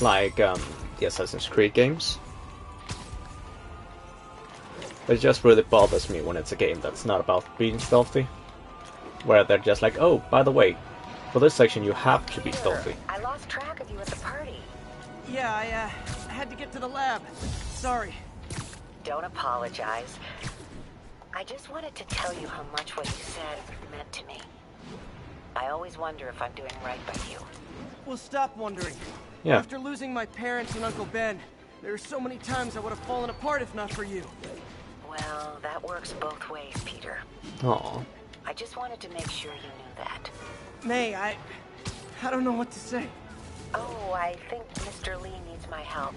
like the Assassin's Creed games. But it just really bothers me when it's a game that's not about being stealthy, where they're just like, oh, by the way, for this section you have to be stealthy. I lost track of you at the party. Yeah, I had to get to the lab. Sorry. Don't apologize. I just wanted to tell you how much what you said meant to me. I always wonder if I'm doing right by you. Well, stop wondering. Yeah. After losing my parents and Uncle Ben, there were so many times I would have fallen apart if not for you. Well, that works both ways, Peter. Aww. I just wanted to make sure you knew that. May, I don't know what to say. Oh, I think Mr. Lee needs my help.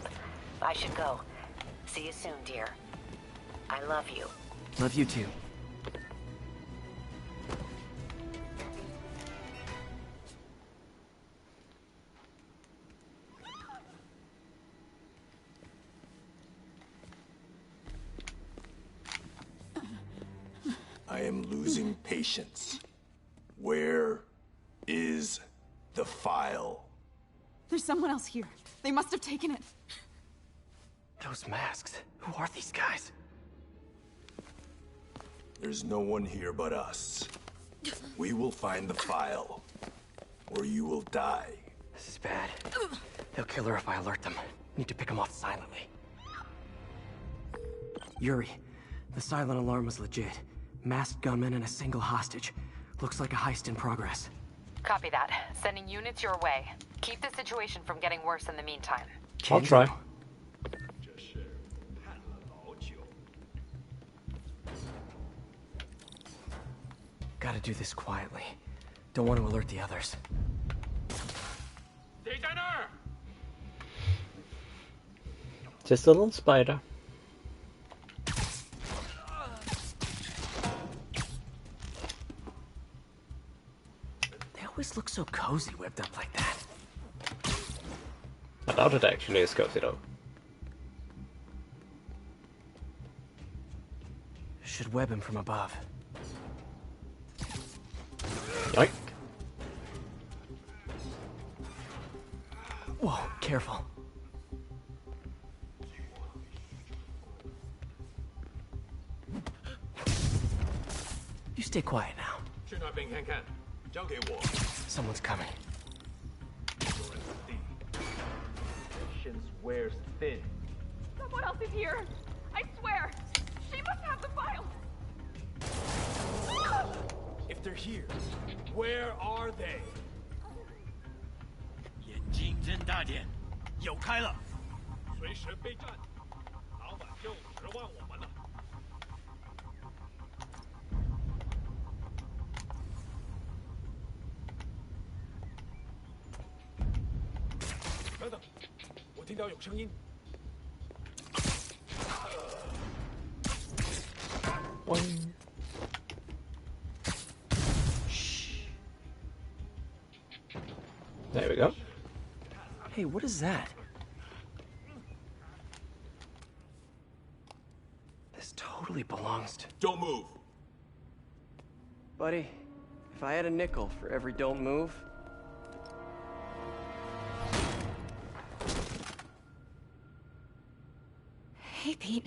I should go. See you soon, dear. I love you. Love you too. I am losing patience. Where is the file? There's someone else here. They must have taken it. Those masks. Who are these guys? There's no one here but us. We will find the file, or you will die. This is bad. They'll kill her if I alert them. Need to pick them off silently. Yuri, the silent alarm was legit. Masked gunmen and a single hostage. Looks like a heist in progress. Copy that. Sending units your way. Keep the situation from getting worse in the meantime. I'll try. Gotta do this quietly. Don't want to alert the others. 谁在那儿？ Just a little spider. They always look so cozy whipped up like that. I doubt it actually is cozy though. Should web him from above. Yoink. Whoa, careful. You stay quiet now. 去那边看看，交给我。 Someone's coming. Patience wears thin. Someone else is here. I swear. She must have the file. If they're here, where are they? 眼睛睁大点，有开了，随时备战。老板就指望我们了。等等，我听到有声音。 There we go. Hey, what is that? This totally belongs to... Don't move. Buddy, if I had a nickel for every don't move... Hey, Pete.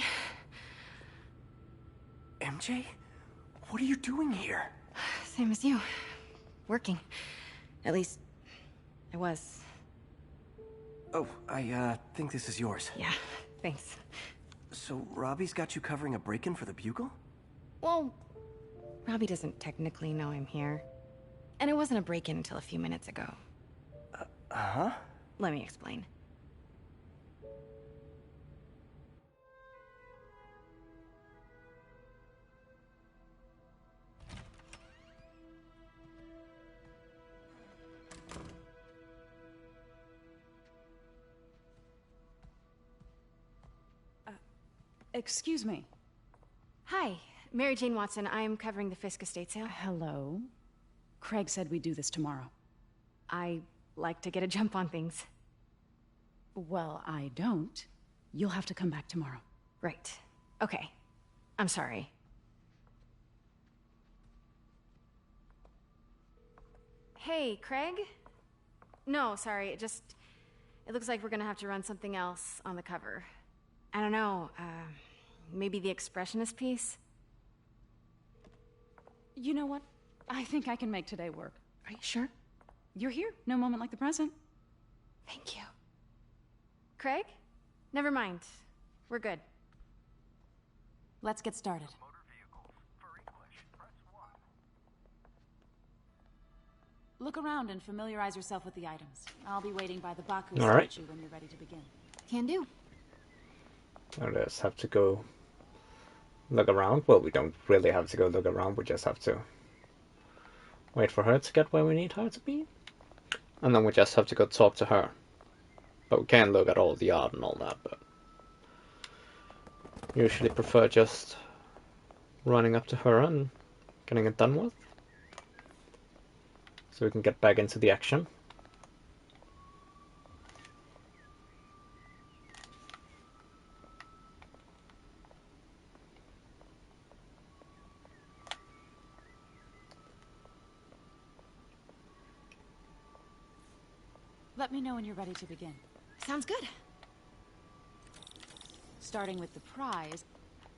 MJ? What are you doing here? Same as you. Working. At least, I was. Oh, I think this is yours. Yeah, thanks. So, Robbie's got you covering a break-in for the Bugle? Well, Robbie doesn't technically know I'm here. And it wasn't a break-in until a few minutes ago. Huh? Let me explain. Excuse me. Hi, Mary Jane Watson. I'm covering the Fisk estate sale. Hello. Craig said we'd do this tomorrow. I like to get a jump on things. Well, I don't. You'll have to come back tomorrow. Right. Okay. I'm sorry. Hey, Craig? No, sorry. It looks like we're gonna have to run something else on the cover. I don't know, maybe the expressionist piece? You know what? I think I can make today work. Are you sure? You're here. No moment like the present. Thank you. Craig? Never mind. We're good. Let's get started. Look around and familiarize yourself with the items. I'll be waiting by the Baku All right. statue when you're ready to begin. Can do. I just have to go look around. Well, we don't really have to go look around. We just have to wait for her to get where we need her to be. And then we just have to go talk to her. But we can look at all the art and all that, but usually prefer just running up to her and getting it done with. So we can get back into the action. Let me know when you're ready to begin. Sounds good. Starting with the prize,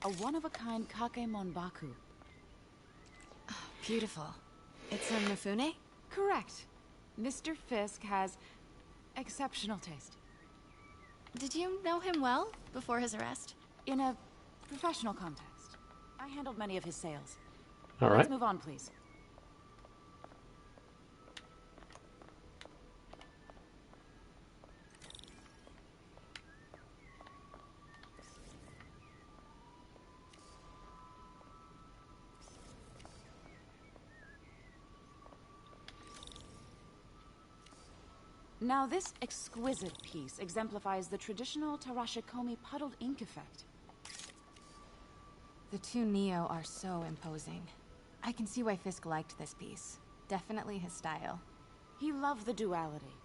a one-of-a-kind Kakemon Baku. Oh, beautiful. It's a Mifune? Correct. Mr. Fisk has exceptional taste. Did you know him well before his arrest? In a professional context. I handled many of his sales. All Let's right. move on, please. Now this exquisite piece exemplifies the traditional Tarashikomi puddled ink effect. The two Neo are so imposing. I can see why Fisk liked this piece. Definitely his style. He loved the duality.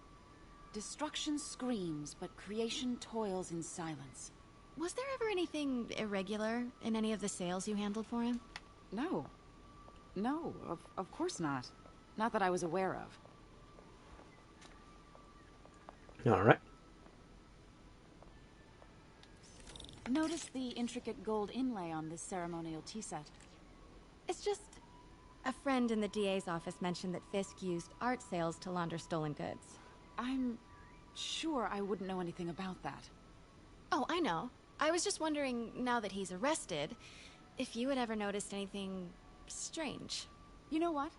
Destruction screams, but creation toils in silence. Was there ever anything irregular in any of the sales you handled for him? No. No, of course not. Not that I was aware of. Alright. Notice the intricate gold inlay on this ceremonial tea set. It's just... a friend in the DA's office mentioned that Fisk used art sales to launder stolen goods. I'm sure I wouldn't know anything about that. Oh, I know. I was just wondering, now that he's arrested, if you had ever noticed anything strange. You know what?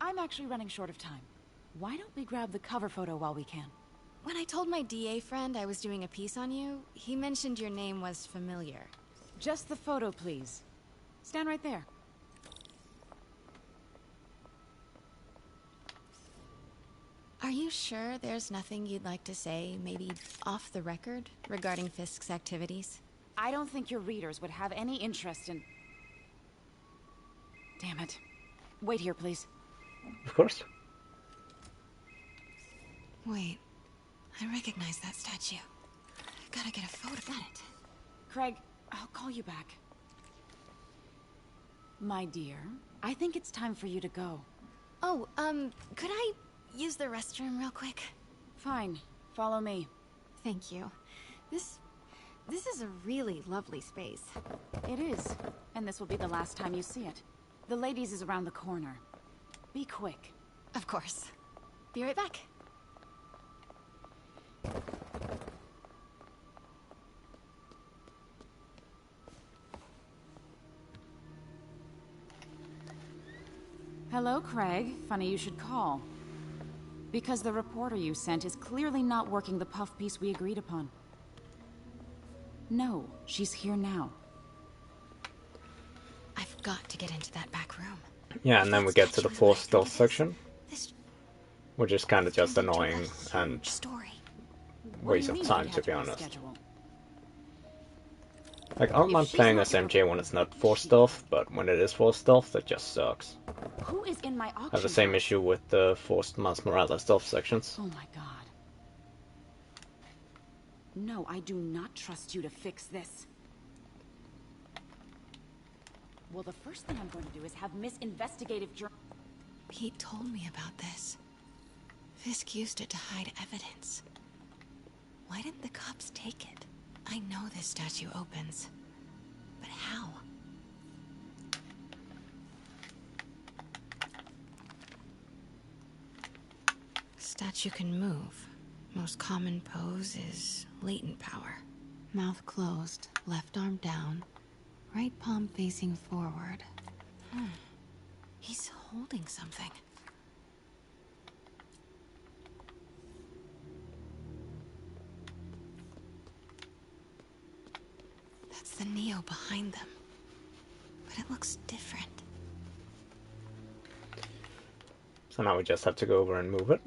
I'm actually running short of time. Why don't we grab the cover photo while we can? When I told my DA friend I was doing a piece on you, he mentioned your name was familiar. Just the photo, please. Stand right there. Are you sure there's nothing you'd like to say, maybe off the record, regarding Fisk's activities? I don't think your readers would have any interest in... Damn it. Wait here, please. Of course. Wait. I recognize that statue. Gotta get a photo. Got it. Craig, I'll call you back. My dear, I think it's time for you to go. Oh, could I use the restroom real quick? Fine. Follow me. Thank you. This is a really lovely space. It is. And this will be the last time you see it. The ladies is around the corner. Be quick. Of course. Be right back. Hello, Craig. Funny you should call. Because the reporter you sent is clearly not working the puff piece we agreed upon. No, she's here now. I've got to get into that back room. Yeah, and then we get to the forced stealth section, which is kind of just annoying and waste of time, to be honest. Like, I don't mind playing as MJ when it's not forced stealth, but when it is forced stealth, it just sucks. Who is in my auction? I have the same issue with the forced Miles Morales stealth sections. Oh my god. No, I do not trust you to fix this. Well, the first thing I'm going to do is have Miss Investigative Journal. Pete told me about this. Fisk used it to hide evidence. Why didn't the cops take it? I know this statue opens, but how? Statue can move. Most common pose is latent power. Mouth closed, left arm down, right palm facing forward. He's holding something. That's the Neo behind them. But it looks different. So now we just have to go over and move it.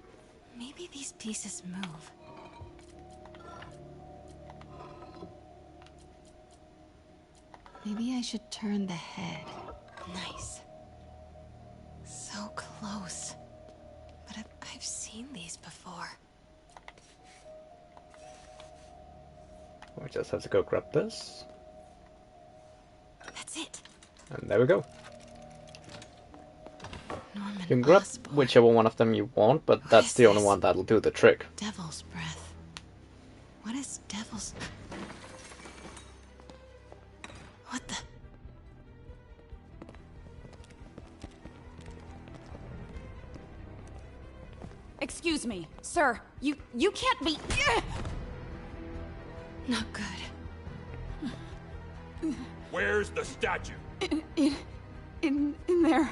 Maybe these pieces move. Maybe I should turn the head. Nice. So close. But I've seen these before. We just have to go grab this. That's it. And there we go. Norman You can grab whichever one of them you want, but that's the only one that'll do the trick. Devil's breath. What is devil's... What the... Excuse me, sir. You can't be... Not good. Where's the statue? In there.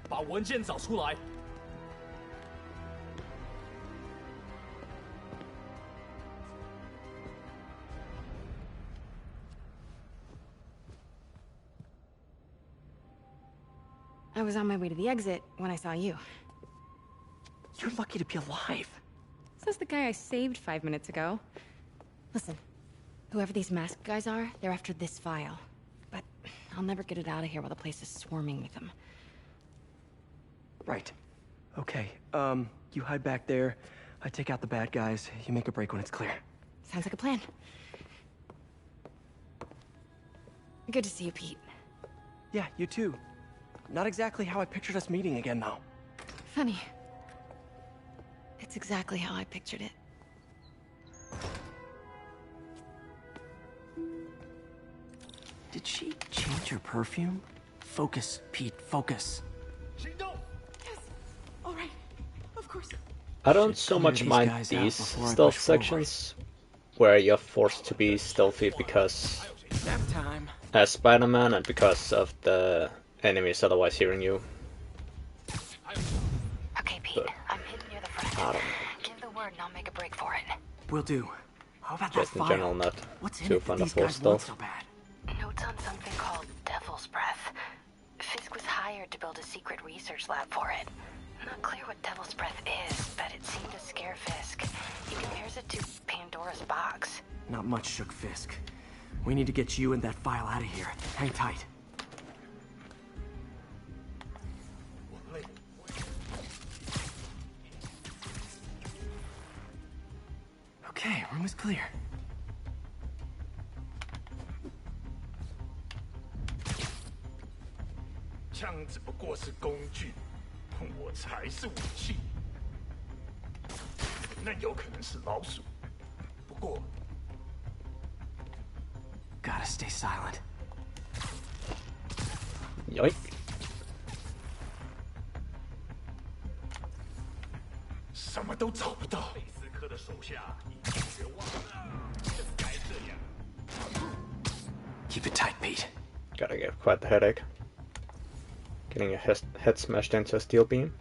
把文件找出来。I was on my way to the exit when I saw you. You're lucky to be alive. Says the guy I saved 5 minutes ago. Listen, whoever these masked guys are, they're after this file. But I'll never get it out of here while the place is swarming with them. Right. Okay, you hide back there. I take out the bad guys. You make a break when it's clear. Sounds like a plan. Good to see you, Pete. Yeah, you too. Not exactly how I pictured us meeting again, though. Funny. It's exactly how I pictured it. Did she change her perfume? Focus, Pete, focus. All right. Of course. I don't so much mind these stealth sections, where you're forced to be stealthy because as Spider-Man and because of the enemies otherwise hearing you. Okay, Pete, I'm hidden near the front. I don't know. Give the word and I'll make a break for it. Will do. How about Just that in file? general, not What's in too it that fond these of guys want stealth. so bad? Notes on something called Devil's Breath. Fisk was hired to build a secret research lab for it. Not clear what Devil's Breath is, but it seemed to scare Fisk. He compares it to Pandora's box. Not much shook Fisk. We need to get you and that file out of here. Hang tight. Okay, room is clear. Gotta stay silent. Yoink. 什么都找不到。贝斯科的手下已经绝望了，就该这样。 Keep it tight, Pete. Gotta get quite the headache. Getting your head smashed into a steel beam.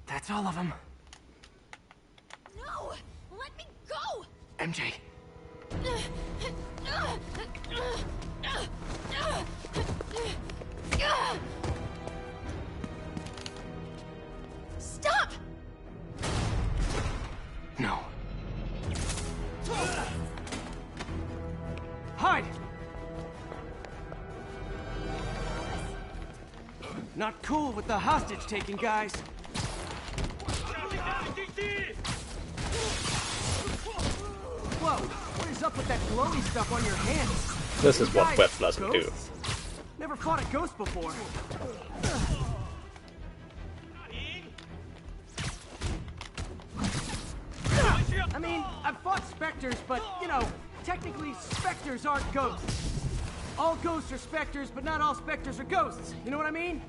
That's all of them. No! Let me go! MJ. Stop! No. Hide! Not cool with the hostage-taking, guys. Whoa, what is up with that glowy stuff on your hands? This is what Guys, Web doesn't do. ghosts? Never fought a ghost before. I mean, I've fought specters, but, you know, technically specters aren't ghosts. All ghosts are specters, but not all specters are ghosts. You know what I mean?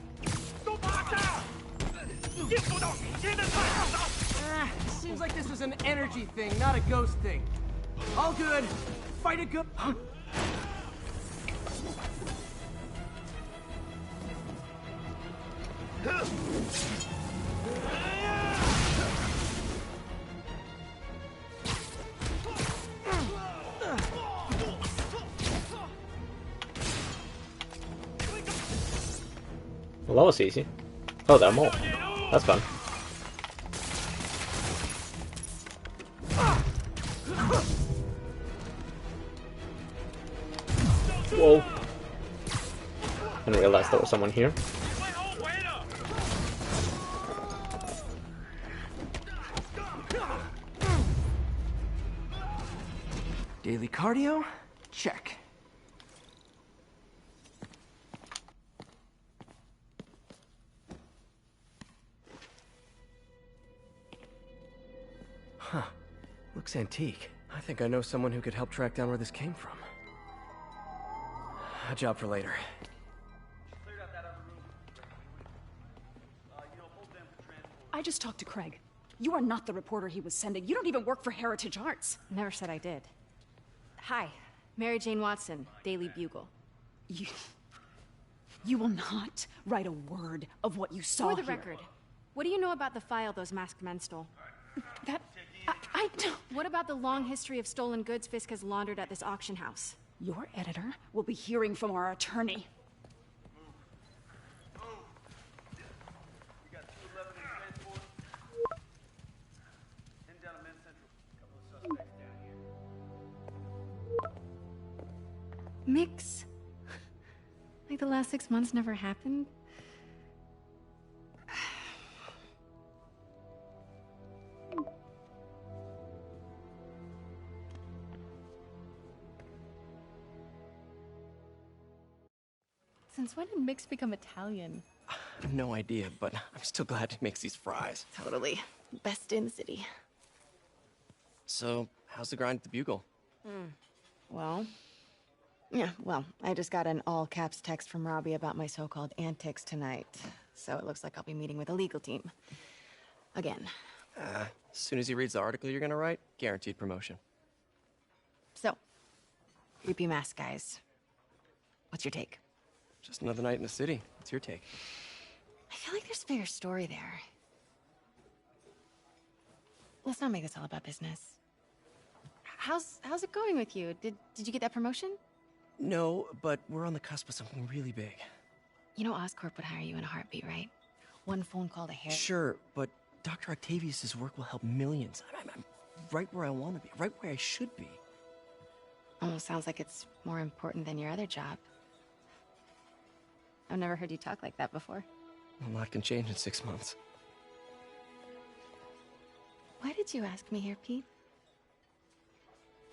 Seems like this is an energy thing, not a ghost thing. All good. Fight a good... Well, that was easy. Oh, there are more. That's fun. Whoa. I didn't realize there was someone here. Daily cardio? Check. Huh. Looks antique. I think I know someone who could help track down where this came from. A job for later. I just talked to Craig. You are not the reporter he was sending. You don't even work for Heritage Arts. Never said I did. Hi, Mary Jane Watson, Daily Bugle. You will not write a word of what you saw For the here. record, what do you know about the file those masked men stole? That I don't... What about the long history of stolen goods Fisk has laundered at this auction house? Your editor will be hearing from our attorney. Mix? Like the last 6 months never happened? Since when did Mix become Italian? I have no idea, but I'm still glad he makes these fries. Totally. Best in the city. So, how's the grind at the Bugle? Well, I just got an all-caps text from Robbie about my so-called antics tonight. So it looks like I'll be meeting with a legal team. Again. As soon as he reads the article you're gonna write, guaranteed promotion. So, creepy mask guys. What's your take? Just another night in the city. What's your take? I feel like there's a bigger story there. Let's not make this all about business. How's it going with you? Did you get that promotion? No, but we're on the cusp of something really big. You know Oscorp would hire you in a heartbeat, right? One phone call to Harry. Sure, but Dr. Octavius's work will help millions. I'm right where I want to be, right where I should be. Almost sounds like it's more important than your other job. I've never heard you talk like that before. A lot can change in 6 months. Why did you ask me here, Pete?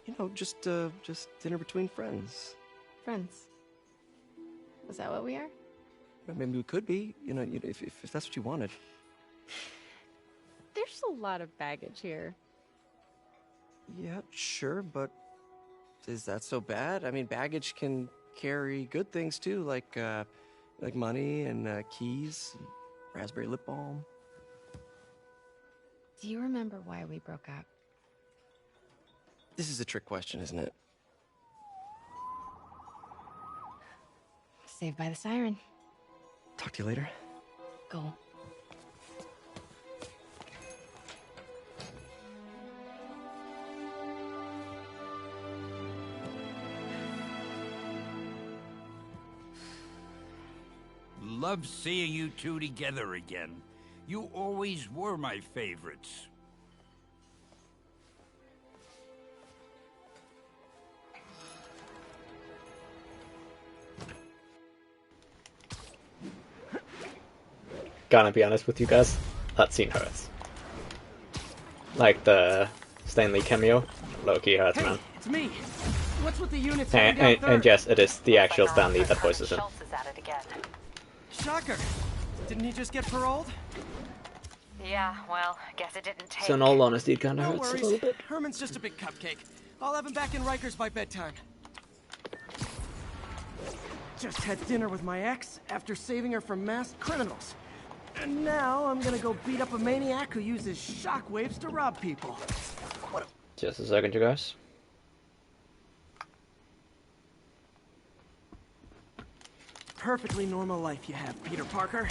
You know, just dinner between friends. Friends. Is that what we are? Maybe we could be, you know, if that's what you wanted. There's a lot of baggage here. Yeah, sure, but is that so bad? I mean, baggage can carry good things too, like money and keys, and raspberry lip balm. Do you remember why we broke up? This is a trick question, isn't it? Saved by the siren. Talk to you later. Go. Love seeing you two together again. You always were my favorites. Gonna be honest with you guys, that scene hurts. Like the Stanley cameo, low-key hurts, man. It's me. What's with the units? And yes, it is the actual Stanley that voices him. Shocker! Didn't he just get paroled? Yeah, well, guess it didn't take. So in all honesty, it kinda No hurts a worries. little bit. Herman's just a big cupcake. I'll have him back in Rikers by bedtime. Just had dinner with my ex after saving her from masked criminals. And now I'm gonna go beat up a maniac who uses shockwaves to rob people. Just a second, you guys. Perfectly normal life you have, Peter Parker.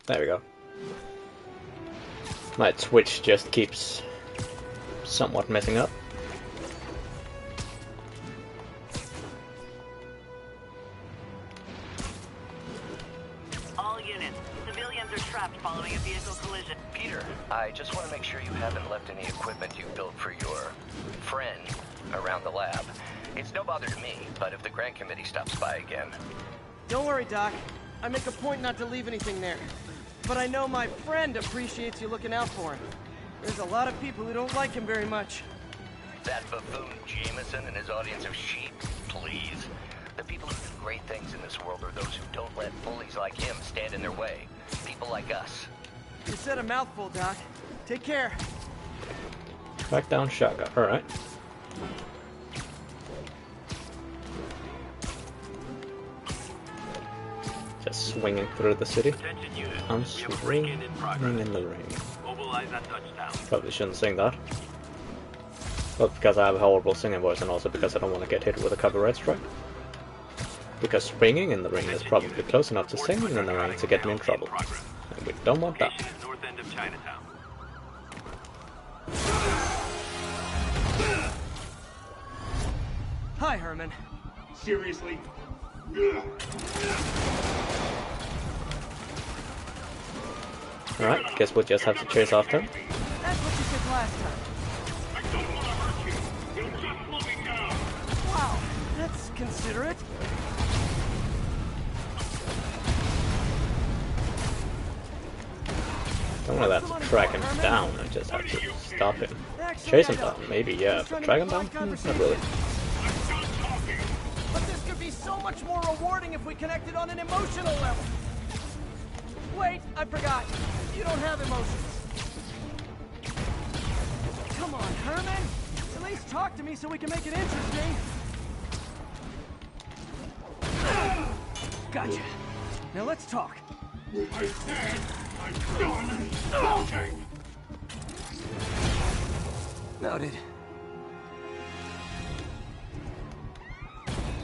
There we go. My Twitch just keeps somewhat messing up. All units, civilians are trapped following a vehicle collision. Peter, I just want to make sure you haven't left any equipment you built for your friend around the lab. It's no bother to me, but if the grant committee stops by again... Don't worry, Doc. I make a point not to leave anything there. But I know my friend appreciates you looking out for him. There's a lot of people who don't like him very much. That buffoon Jameson and his audience of sheep, please. The people who do great things in this world are those who don't let bullies like him stand in their way. People like us. You said a mouthful, Doc. Take care. Back down shotgun, alright. Just swinging through the city. Attention units. I'm We have a break-in in progress. swinging in the ring. Mobilize at touchdown. Probably shouldn't sing that. Both because I have a horrible singing voice and also because I don't want to get hit with a copyright strike. Because swinging in the ring is probably close enough to singing in the ring to get me in trouble. And we don't want that. North end of Chinatown. Hi, Herman. Seriously? Alright, guess we'll just have to chase after him. That's what you said last time. Wow, that's considerate. Don't want to have to track him down, I just have to stop him. Chase him down, maybe, yeah, but track him down? Not really. But this could be so much more rewarding if we connected on an emotional level. Wait, I forgot. You don't have emotions. Come on, Herman. At least talk to me so we can make it interesting. Gotcha. Now let's talk. I said I'm done talking! Noted.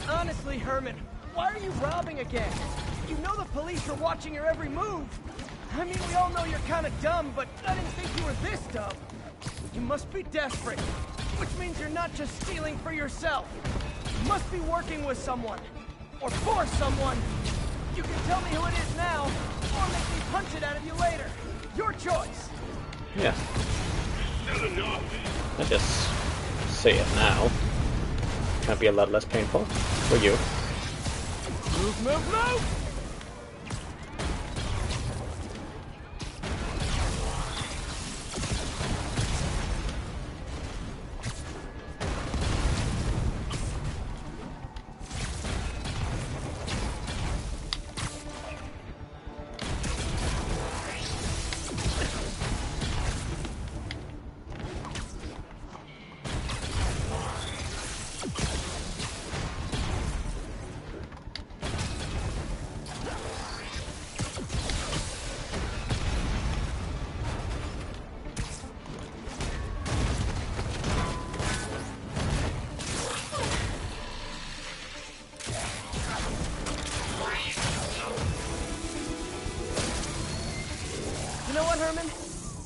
Honestly, Herman, why are you robbing again? You know the police are watching your every move. I mean, we all know you're kind of dumb, but I didn't think you were this dumb. You must be desperate, which means you're not just stealing for yourself. You must be working with someone, or for someone. You can tell me who it is now, or make me punch it out of you later. Your choice. Yeah. I just say it now. Can be a lot less painful for you. Move, move, move! You know what, Herman?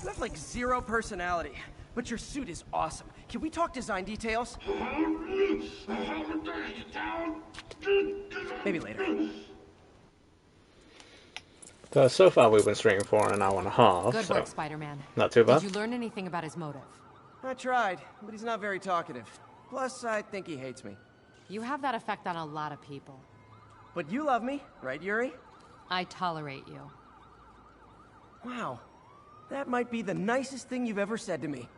You have like zero personality, but your suit is awesome. Can we talk design details? Maybe later. So far we've been streaming for an hour and a half. Good so work, Spider-Man. Not too bad. Did you learn anything about his motive? I tried, but he's not very talkative. Plus, I think he hates me. You have that effect on a lot of people. But you love me, right, Yuri? I tolerate you. Wow. That might be the nicest thing you've ever said to me.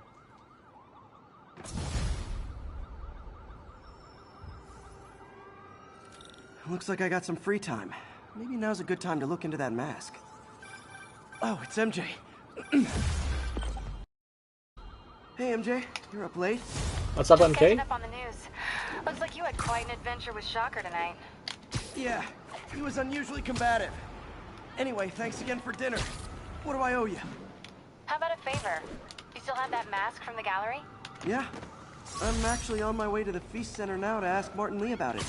Looks like I got some free time. Maybe now's a good time to look into that mask. Oh, it's MJ. Hey, MJ. You're up late? What's up, Just MJ? catching up on the news. Looks like you had quite an adventure with Shocker tonight. Yeah, he was unusually combative. Anyway, thanks again for dinner. What do I owe you? How about a favor? You still have that mask from the gallery? Yeah. I'm actually on my way to the Feast Center now to ask Martin Lee about it.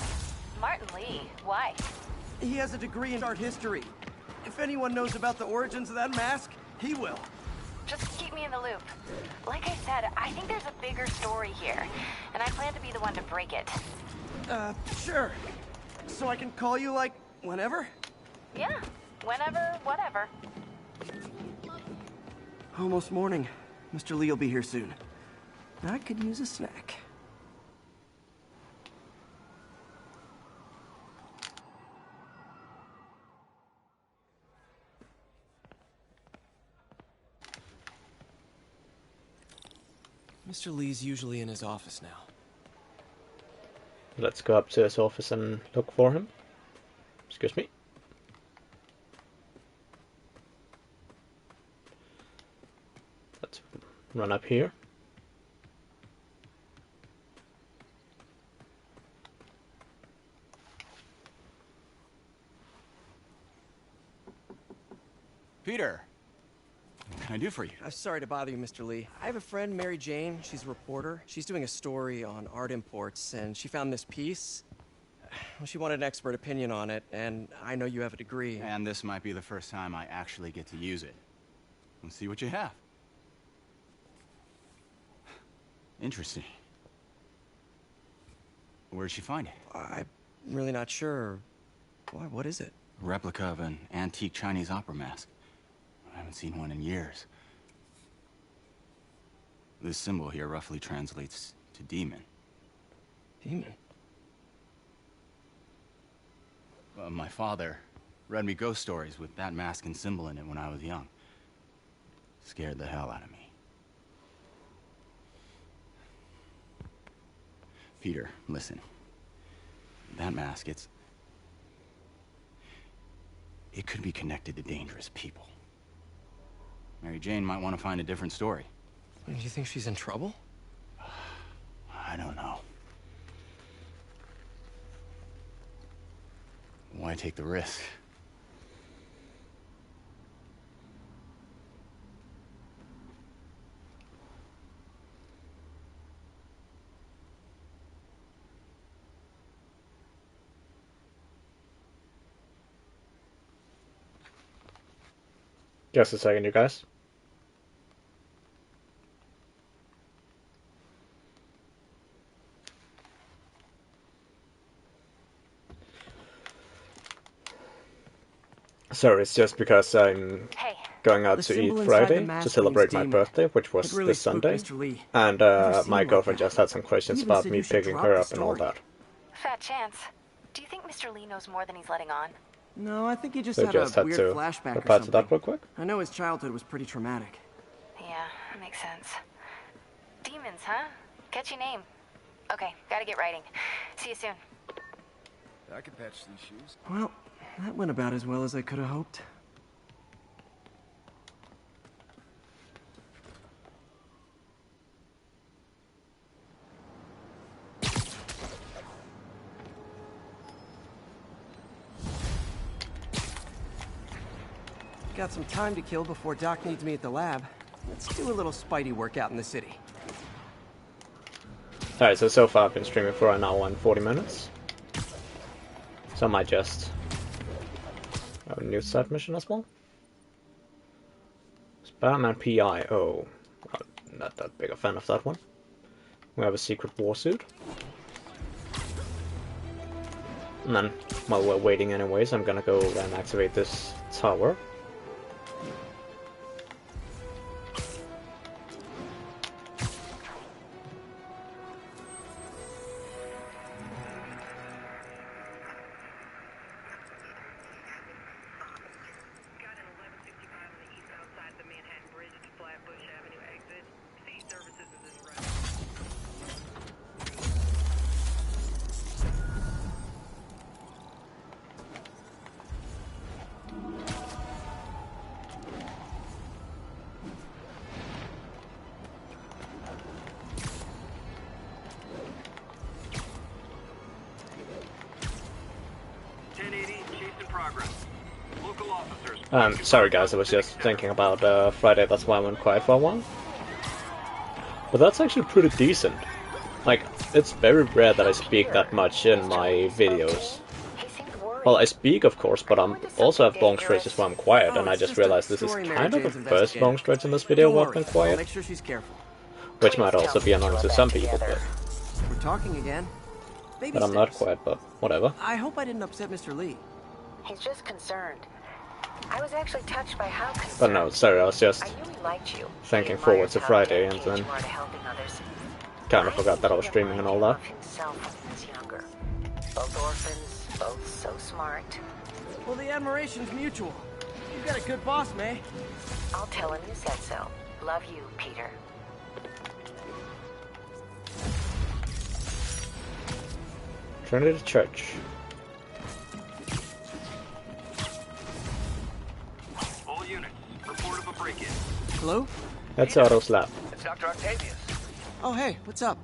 Martin Lee? Why? He has a degree in art history. If anyone knows about the origins of that mask, he will. Just keep me in the loop. Like I said, I think there's a bigger story here, and I plan to be the one to break it. Sure. So I can call you, like, whenever? Yeah, whenever, whatever. Almost morning. Mr. Lee will be here soon. I could use a snack. Mr. Lee's usually in his office now. Let's go up to his office and look for him. Excuse me. Let's run up here. Peter, what can I do for you? I'm sorry to bother you, Mr. Lee. I have a friend, Mary Jane. She's a reporter. She's doing a story on art imports, and she found this piece. Well, she wanted an expert opinion on it, and I know you have a degree. And this might be the first time I actually get to use it. Let's see what you have. Interesting. Where did she find it? I'm really not sure. Why, what is it? A replica of an antique Chinese opera mask. I haven't seen one in years. This symbol here roughly translates to demon. Demon? My father read me ghost stories with that mask and symbol in it when I was young. Scared the hell out of me. Peter, listen. That mask, it could be connected to dangerous people. Mary Jane might want to find a different story. Do you think she's in trouble? I don't know. Why take the risk? Just a second, you guys. Sorry, it's just because I'm going out to eat Friday to celebrate my birthday, which was this Sunday. And my girlfriend just had some questions about me picking her up and all that. Fat chance. Do you think Mr. Lee knows more than he's letting on? No, I think he just So had just a had weird to flashback or reply to something. that real quick. I know his childhood was pretty traumatic. Yeah, that makes sense. Demons, huh? Catchy name. Okay, gotta get writing. See you soon. I can patch these shoes. Well, that went about as well as I could have hoped. Got some time to kill before Doc needs me at the lab. Let's do a little Spidey workout in the city. Alright, so far I've been streaming for an hour and 40 minutes. So I might just have a new side mission as well. Spider-Man P.I. Oh, I'm not that big a fan of that one. We have a secret war suit. And then, while we're waiting anyways, I'm gonna go and activate this tower. Sorry guys, I was just thinking about Friday, that's why I went quiet for a while. But that's actually pretty decent. Like, it's very rare that I speak that much in my videos. Well, I speak of course, but I also have long stretches where I'm quiet, and I just realized this is kind of the first long stretch in this video where I've been quiet. Make sure she's careful. Which might also be annoying to some people, but... We're talking again. But I'm not quiet, but whatever. I hope I didn't upset Mr. Lee. He's just concerned. I was actually touched by how concerned. But no, sorry, I was just thinking forward to Friday and then kind of forgot that I was streaming and all that. Both orphans, both so smart. Well, the admiration's mutual. You've got a good boss, May. I'll tell him you said so. Love you, Peter. Trinity Church. All units, report of a break-in. Hello? That's Otto's lab. It's Dr. Octavius. Oh, hey, what's up?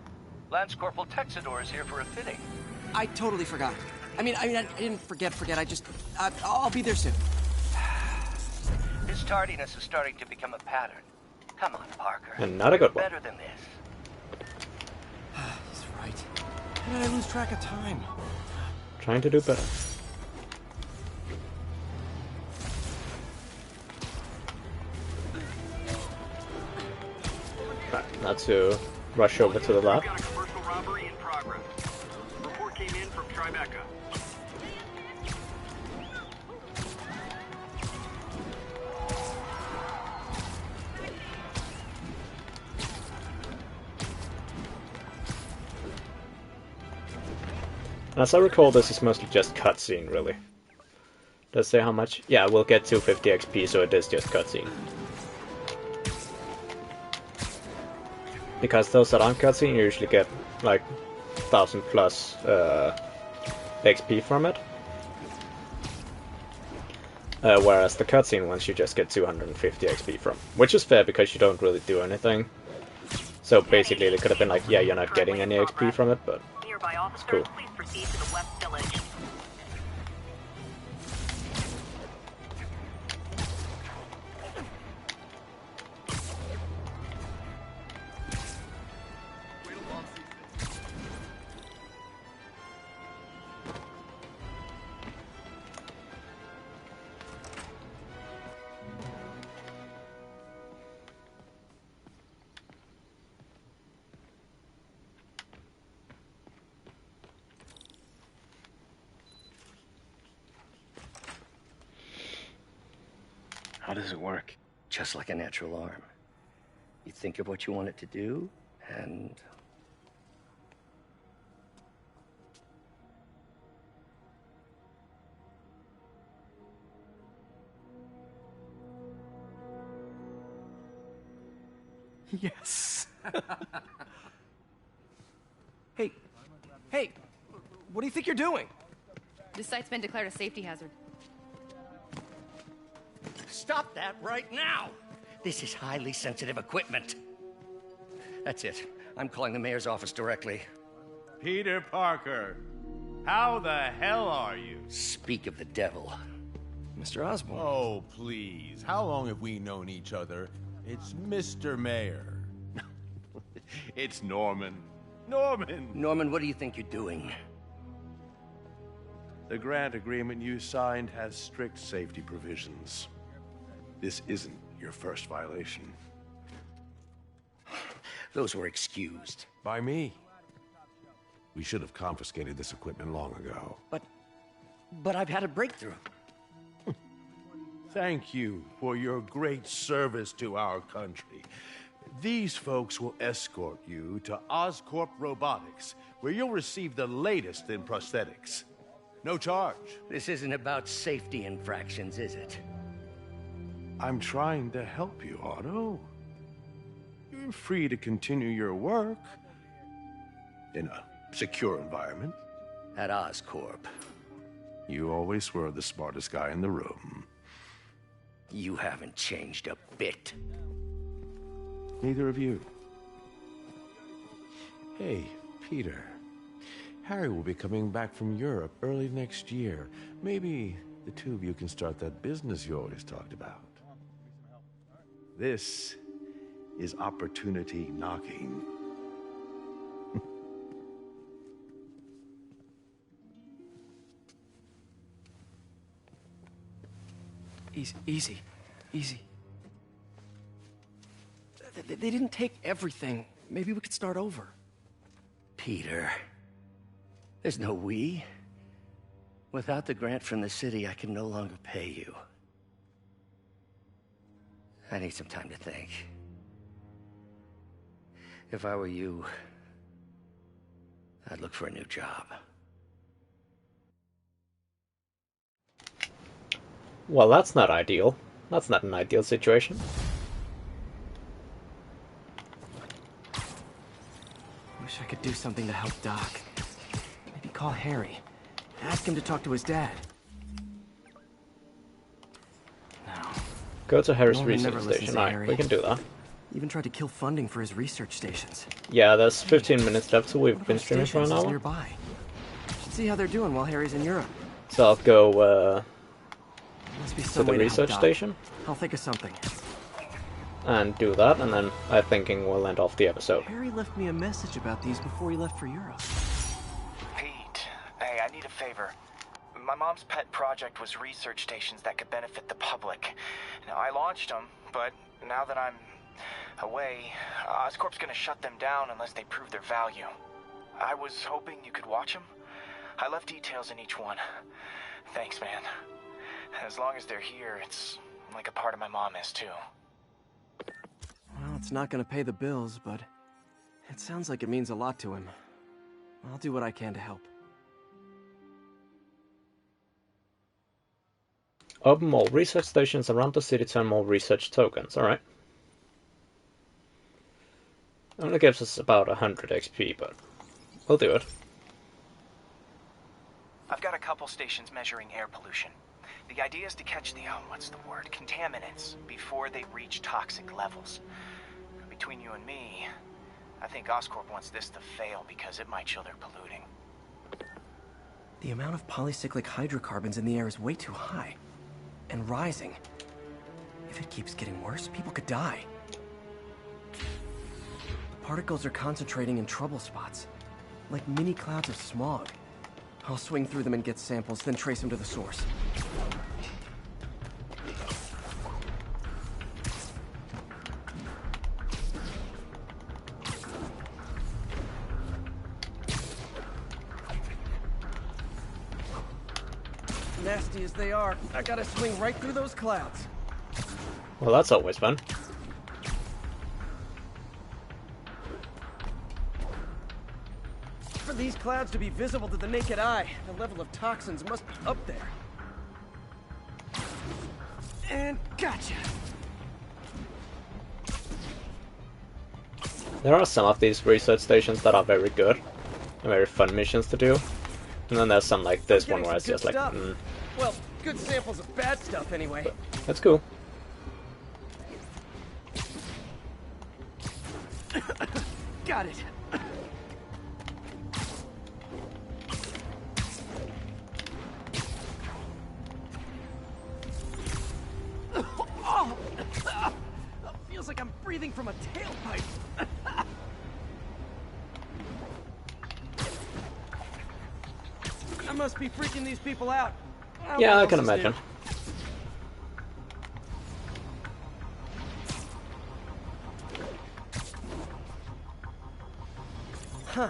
Lance Corporal Texador is here for a fitting. I totally forgot. I mean, I didn't forget. I just, I'll be there soon. His This tardiness is starting to become a pattern. Come on, Parker. And not a good one. Better than this. He's right. How did I lose track of time? Trying to do better. Right, now to rush over to the lab. We've got a commercial robbery in progress. Report came in from Tribeca. As I recall, this is mostly just cutscene, really. Does it say how much? Yeah, we'll get 250 XP, so it is just cutscene. Because those that aren't cutscene usually get like 1000 plus XP from it. Whereas the cutscene ones you just get 250 XP from. Which is fair because you don't really do anything. So basically they could have been like, yeah, you're not getting any XP from it, but it's cool. Please proceed to the West Village. How does it work? Just like a natural arm. You think of what you want it to do, and... Yes. Hey, what do you think you're doing? This site's been declared a safety hazard. Stop that right now! This is highly sensitive equipment. That's it. I'm calling the mayor's office directly. Peter Parker, how the hell are you? Speak of the devil. Mr. Osborn. Oh, please. How long have we known each other? It's Mr. Mayor. It's Norman. Norman! Norman, what do you think you're doing? The grant agreement you signed has strict safety provisions. This isn't your first violation. Those were excused. By me. We should have confiscated this equipment long ago. But I've had a breakthrough. Thank you for your great service to our country. These folks will escort you to Oscorp Robotics, where you'll receive the latest in prosthetics. No charge. This isn't about safety infractions, is it? I'm trying to help you, Otto. You're free to continue your work in a secure environment. At Oscorp. You always were the smartest guy in the room. You haven't changed a bit. Neither of you. Hey, Peter. Harry will be coming back from Europe early next year. Maybe the two of you can start that business you always talked about. This is opportunity knocking. Easy. They didn't take everything. Maybe we could start over. Peter, there's no we. Without the grant from the city, I can no longer pay you. I need some time to think. If I were you, I'd look for a new job. Well, that's not ideal. That's not an ideal situation. Wish I could do something to help Doc. Maybe call Harry. Ask him to talk to his dad. No. Go to Harry's Norman research never listens station. to Alright, Harry. we can do that. Even tried to kill funding for his research stations. Yeah, there's 15 minutes left, so we've been streaming for an Stations is hour. nearby. Should see how they're doing while Harry's in Europe. So I'll go, Must be to some the way to help research Doc. station I'll think of something. and do that, and then I'm thinking we'll end off the episode. Harry left me a message about these before he left for Europe. Pete, hey, I need a favor. My mom's pet project was research stations that could benefit the public. Now, I launched them, but now that I'm away, Oscorp's gonna shut them down unless they prove their value. I was hoping you could watch them. I left details in each one. Thanks, man. As long as they're here, it's like a part of my mom is, too. Well, it's not gonna pay the bills, but it sounds like it means a lot to him. I'll do what I can to help. Open more research stations around the city to earn more research tokens. Alright. Only gives us about 100 XP, but we'll do it. I've got a couple stations measuring air pollution. The idea is to catch the, contaminants before they reach toxic levels. Between you and me, I think Oscorp wants this to fail because it might show they're polluting. The amount of polycyclic hydrocarbons in the air is way too high. And rising. If it keeps getting worse, people could die. The particles are concentrating in trouble spots, like mini clouds of smog. I'll swing through them and get samples, then trace them to the source. Nasty as they are, I gotta swing right through those clouds. Well, that's always fun. For these clouds to be visible to the naked eye, the level of toxins must be up there. And gotcha! There are some of these research stations that are very good and very fun missions to do. And then there's some like this one where it's just like, Well, good samples of bad stuff anyway. That's cool. Got it. Oh, feels like I'm breathing from a tailpipe. I must be freaking these people out. Yeah, I can imagine. Huh.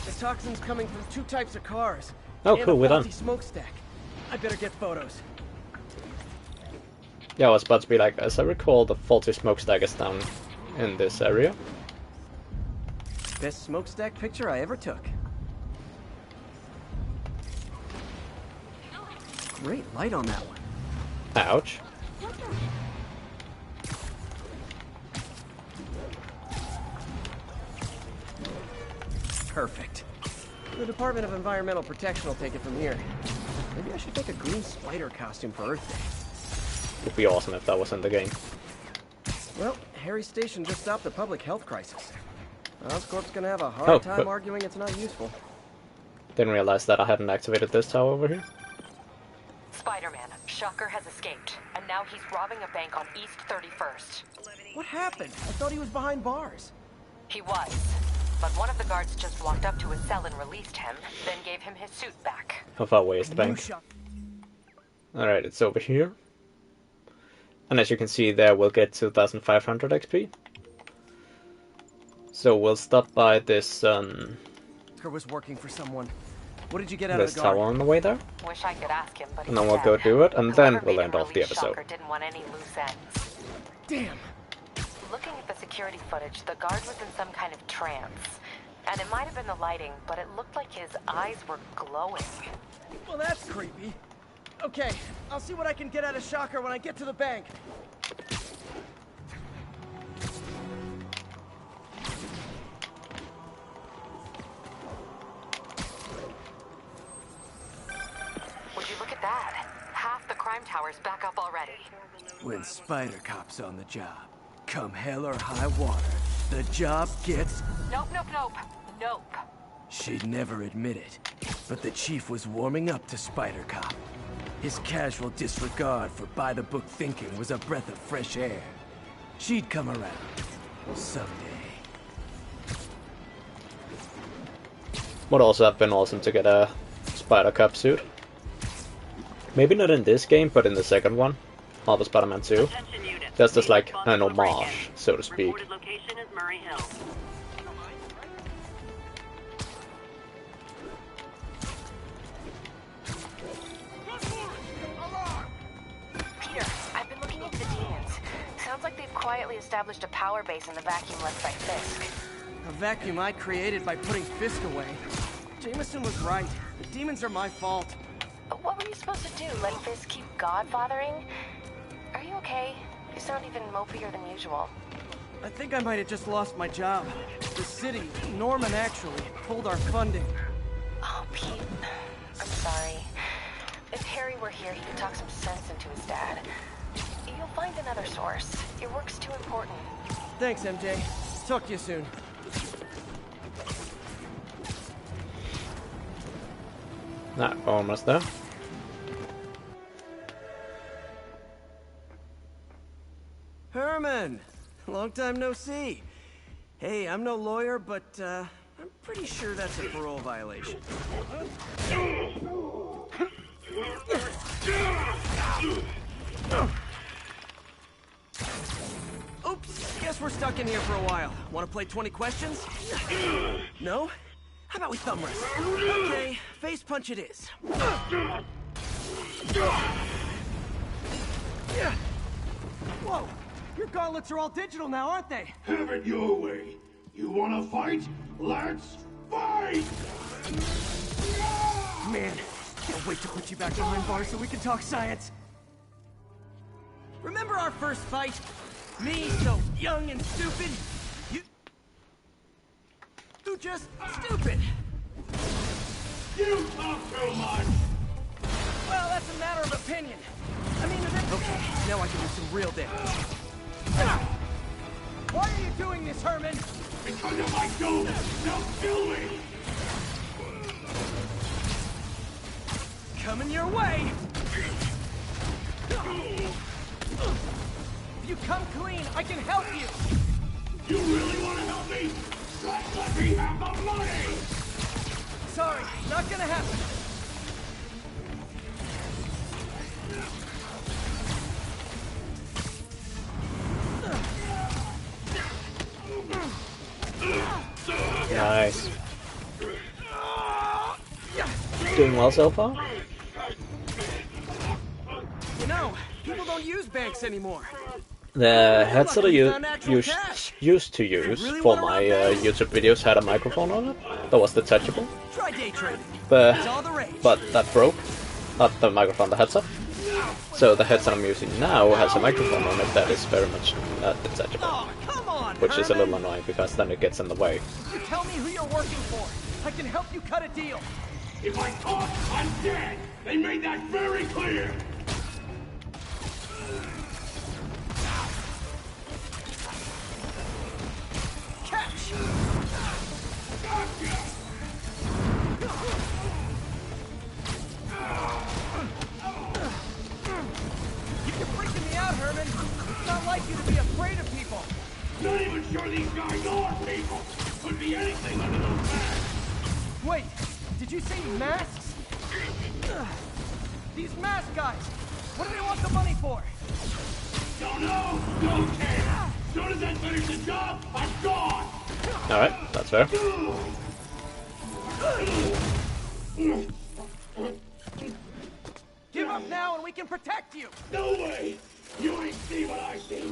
The toxin's coming from two types of cars. Oh, and cool, we're a done. faulty smokestack. I better get photos. Yeah, I was about to be like, as I recall, the faulty smokestack is down in this area. Best smokestack picture I ever took. Great light on that one. Ouch. Perfect. The Department of Environmental Protection will take it from here. Maybe I should make a green spider costume for Earth Day. Would be awesome if that was in the game. Well, Harry's station just stopped a public health crisis. Oscorp's gonna have a hard time but arguing it's not useful. didn't realize that I hadn't activated this tower over here. Spider-Man, Shocker has escaped, and now he's robbing a bank on East 31st. What happened? I thought he was behind bars. He was, but one of the guards just walked up to his cell and released him, then gave him his suit back. How far away is the bank? Alright, it's over here. And as you can see there, we'll get 2,500 XP. So we'll stop by this, was working for someone. What did you get out this of the guard? tower on the way there. Wish I could ask him, but And then we'll go do it, and then we'll end off the episode. Shocker didn't want any loose ends. Damn. Looking at the security footage, the guard was in some kind of trance. And it might have been the lighting, but it looked like his eyes were glowing. Well, that's creepy. Okay, I'll see what I can get out of Shocker when I get to the bank. Would you look at that? Half the crime tower's back up already. When Spider Cop's on the job, come hell or high water, the job gets... Nope, nope, nope. Nope. She'd never admit it, but the chief was warming up to Spider Cop. His casual disregard for by-the-book thinking was a breath of fresh air. She'd come around. Someday. Would also have been awesome to get a Spider Cop suit. Maybe not in this game, but in the second one, Marvel Spider-Man 2. Just as like an homage, so to speak. Location is Murray Hill. Peter, I've been looking into the demons. Sounds like they've quietly established a power base in the vacuum left by Fisk. A vacuum I created by putting Fisk away. Jameson was right. The demons are my fault. What were you supposed to do? Let Fisk keep godfathering? Are you okay? You sound even mopier than usual. I think I might have just lost my job. The city, Norman actually, pulled our funding. Oh, Pete. I'm sorry. If Harry were here, he could talk some sense into his dad. You'll find another source. Your work's too important. Thanks, MJ. Talk to you soon. Nah, almost there. Herman! Long time no see. Hey, I'm no lawyer, but I'm pretty sure that's a parole violation. Oops, guess we're stuck in here for a while. Want to play 20 questions? No? How about we thumb wrestle? Okay, face punch it is. Whoa! Your gauntlets are all digital now, aren't they? Have it your way. You wanna fight? Let's fight! Man, can't wait to put you back behind bars so we can talk science. Remember our first fight? Me, so young and stupid. You just stupid. You talk too much! Well, that's a matter of opinion. I mean, okay, now I can do some real damage. Why are you doing this, Herman? Because if I don't, they'll kill me! Coming your way! If you come clean, I can help you! You really want to help me? Just let me have the money! Sorry, not gonna happen. Nice. Doing well so far? You know, people don't use banks anymore. The headset I used to use for my YouTube videos had a microphone on it that was detachable. Try day trading. But that broke. Not the microphone, the headset. So the headset I'm using now has a microphone on it that is very much detachable. Oh, come on, which is a Herman. little annoying because then it gets in the way. You tell me who you're working for. I can help you cut a deal. If I talk, I'm dead! They made that very clear! Catch! Gotcha! You're freaking me out, Herman. It's not like you to be afraid of people. Not even sure these guys are people! Could be anything under those masks! Wait, did you say masks? These mask guys, what do they want the money for? Don't know, don't care! Soon as I finish the job, I'm gone! Alright, that's fair. Give up now and we can protect you! No way! You ain't see what I see!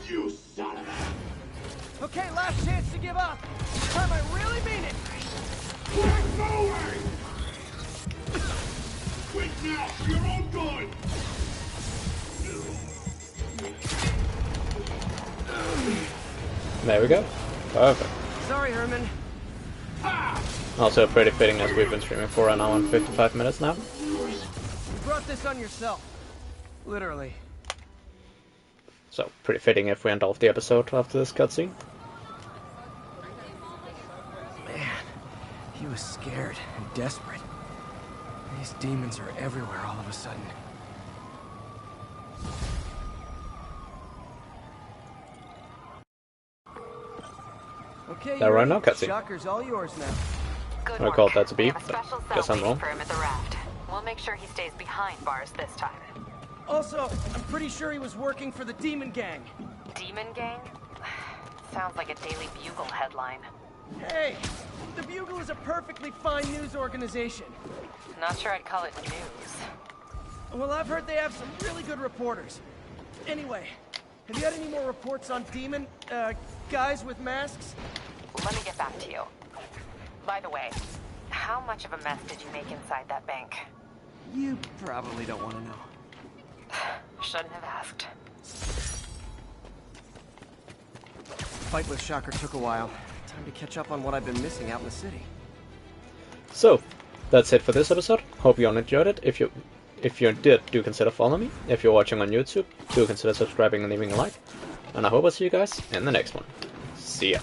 You son of a... Okay, last chance to give up. This time I really mean it. We're going! Quit now, for your own good! There we go. Perfect. Sorry, Herman. Also pretty fitting as we've been streaming for an hour and 55 minutes now. You brought this on yourself. Literally. So pretty fitting if we end off the episode after this cutscene. He was scared and desperate. These demons are everywhere all of a sudden. Okay, There are no cutscene. Shocker's all yours now. Good I work. called that to be, We have a but special guess cell I'm waiting wrong. for him at the raft. We'll make sure he stays behind bars this time. Also, I'm pretty sure he was working for the Demon Gang. Demon Gang? Sounds like a Daily Bugle headline. Hey, the Bugle is a perfectly fine news organization. Not sure I'd call it news. Well, I've heard they have some really good reporters. Anyway, have you had any more reports on demon, guys with masks? Let me get back to you. By the way, how much of a mess did you make inside that bank? You probably don't want to know. Shouldn't have asked. Fight with Shocker took a while. Time to catch up on what I've been missing out in the city. So, that's it for this episode. Hope you all enjoyed it. If you did, do consider following me. If you're watching on YouTube, do consider subscribing and leaving a like. And I hope I'll see you guys in the next one. See ya.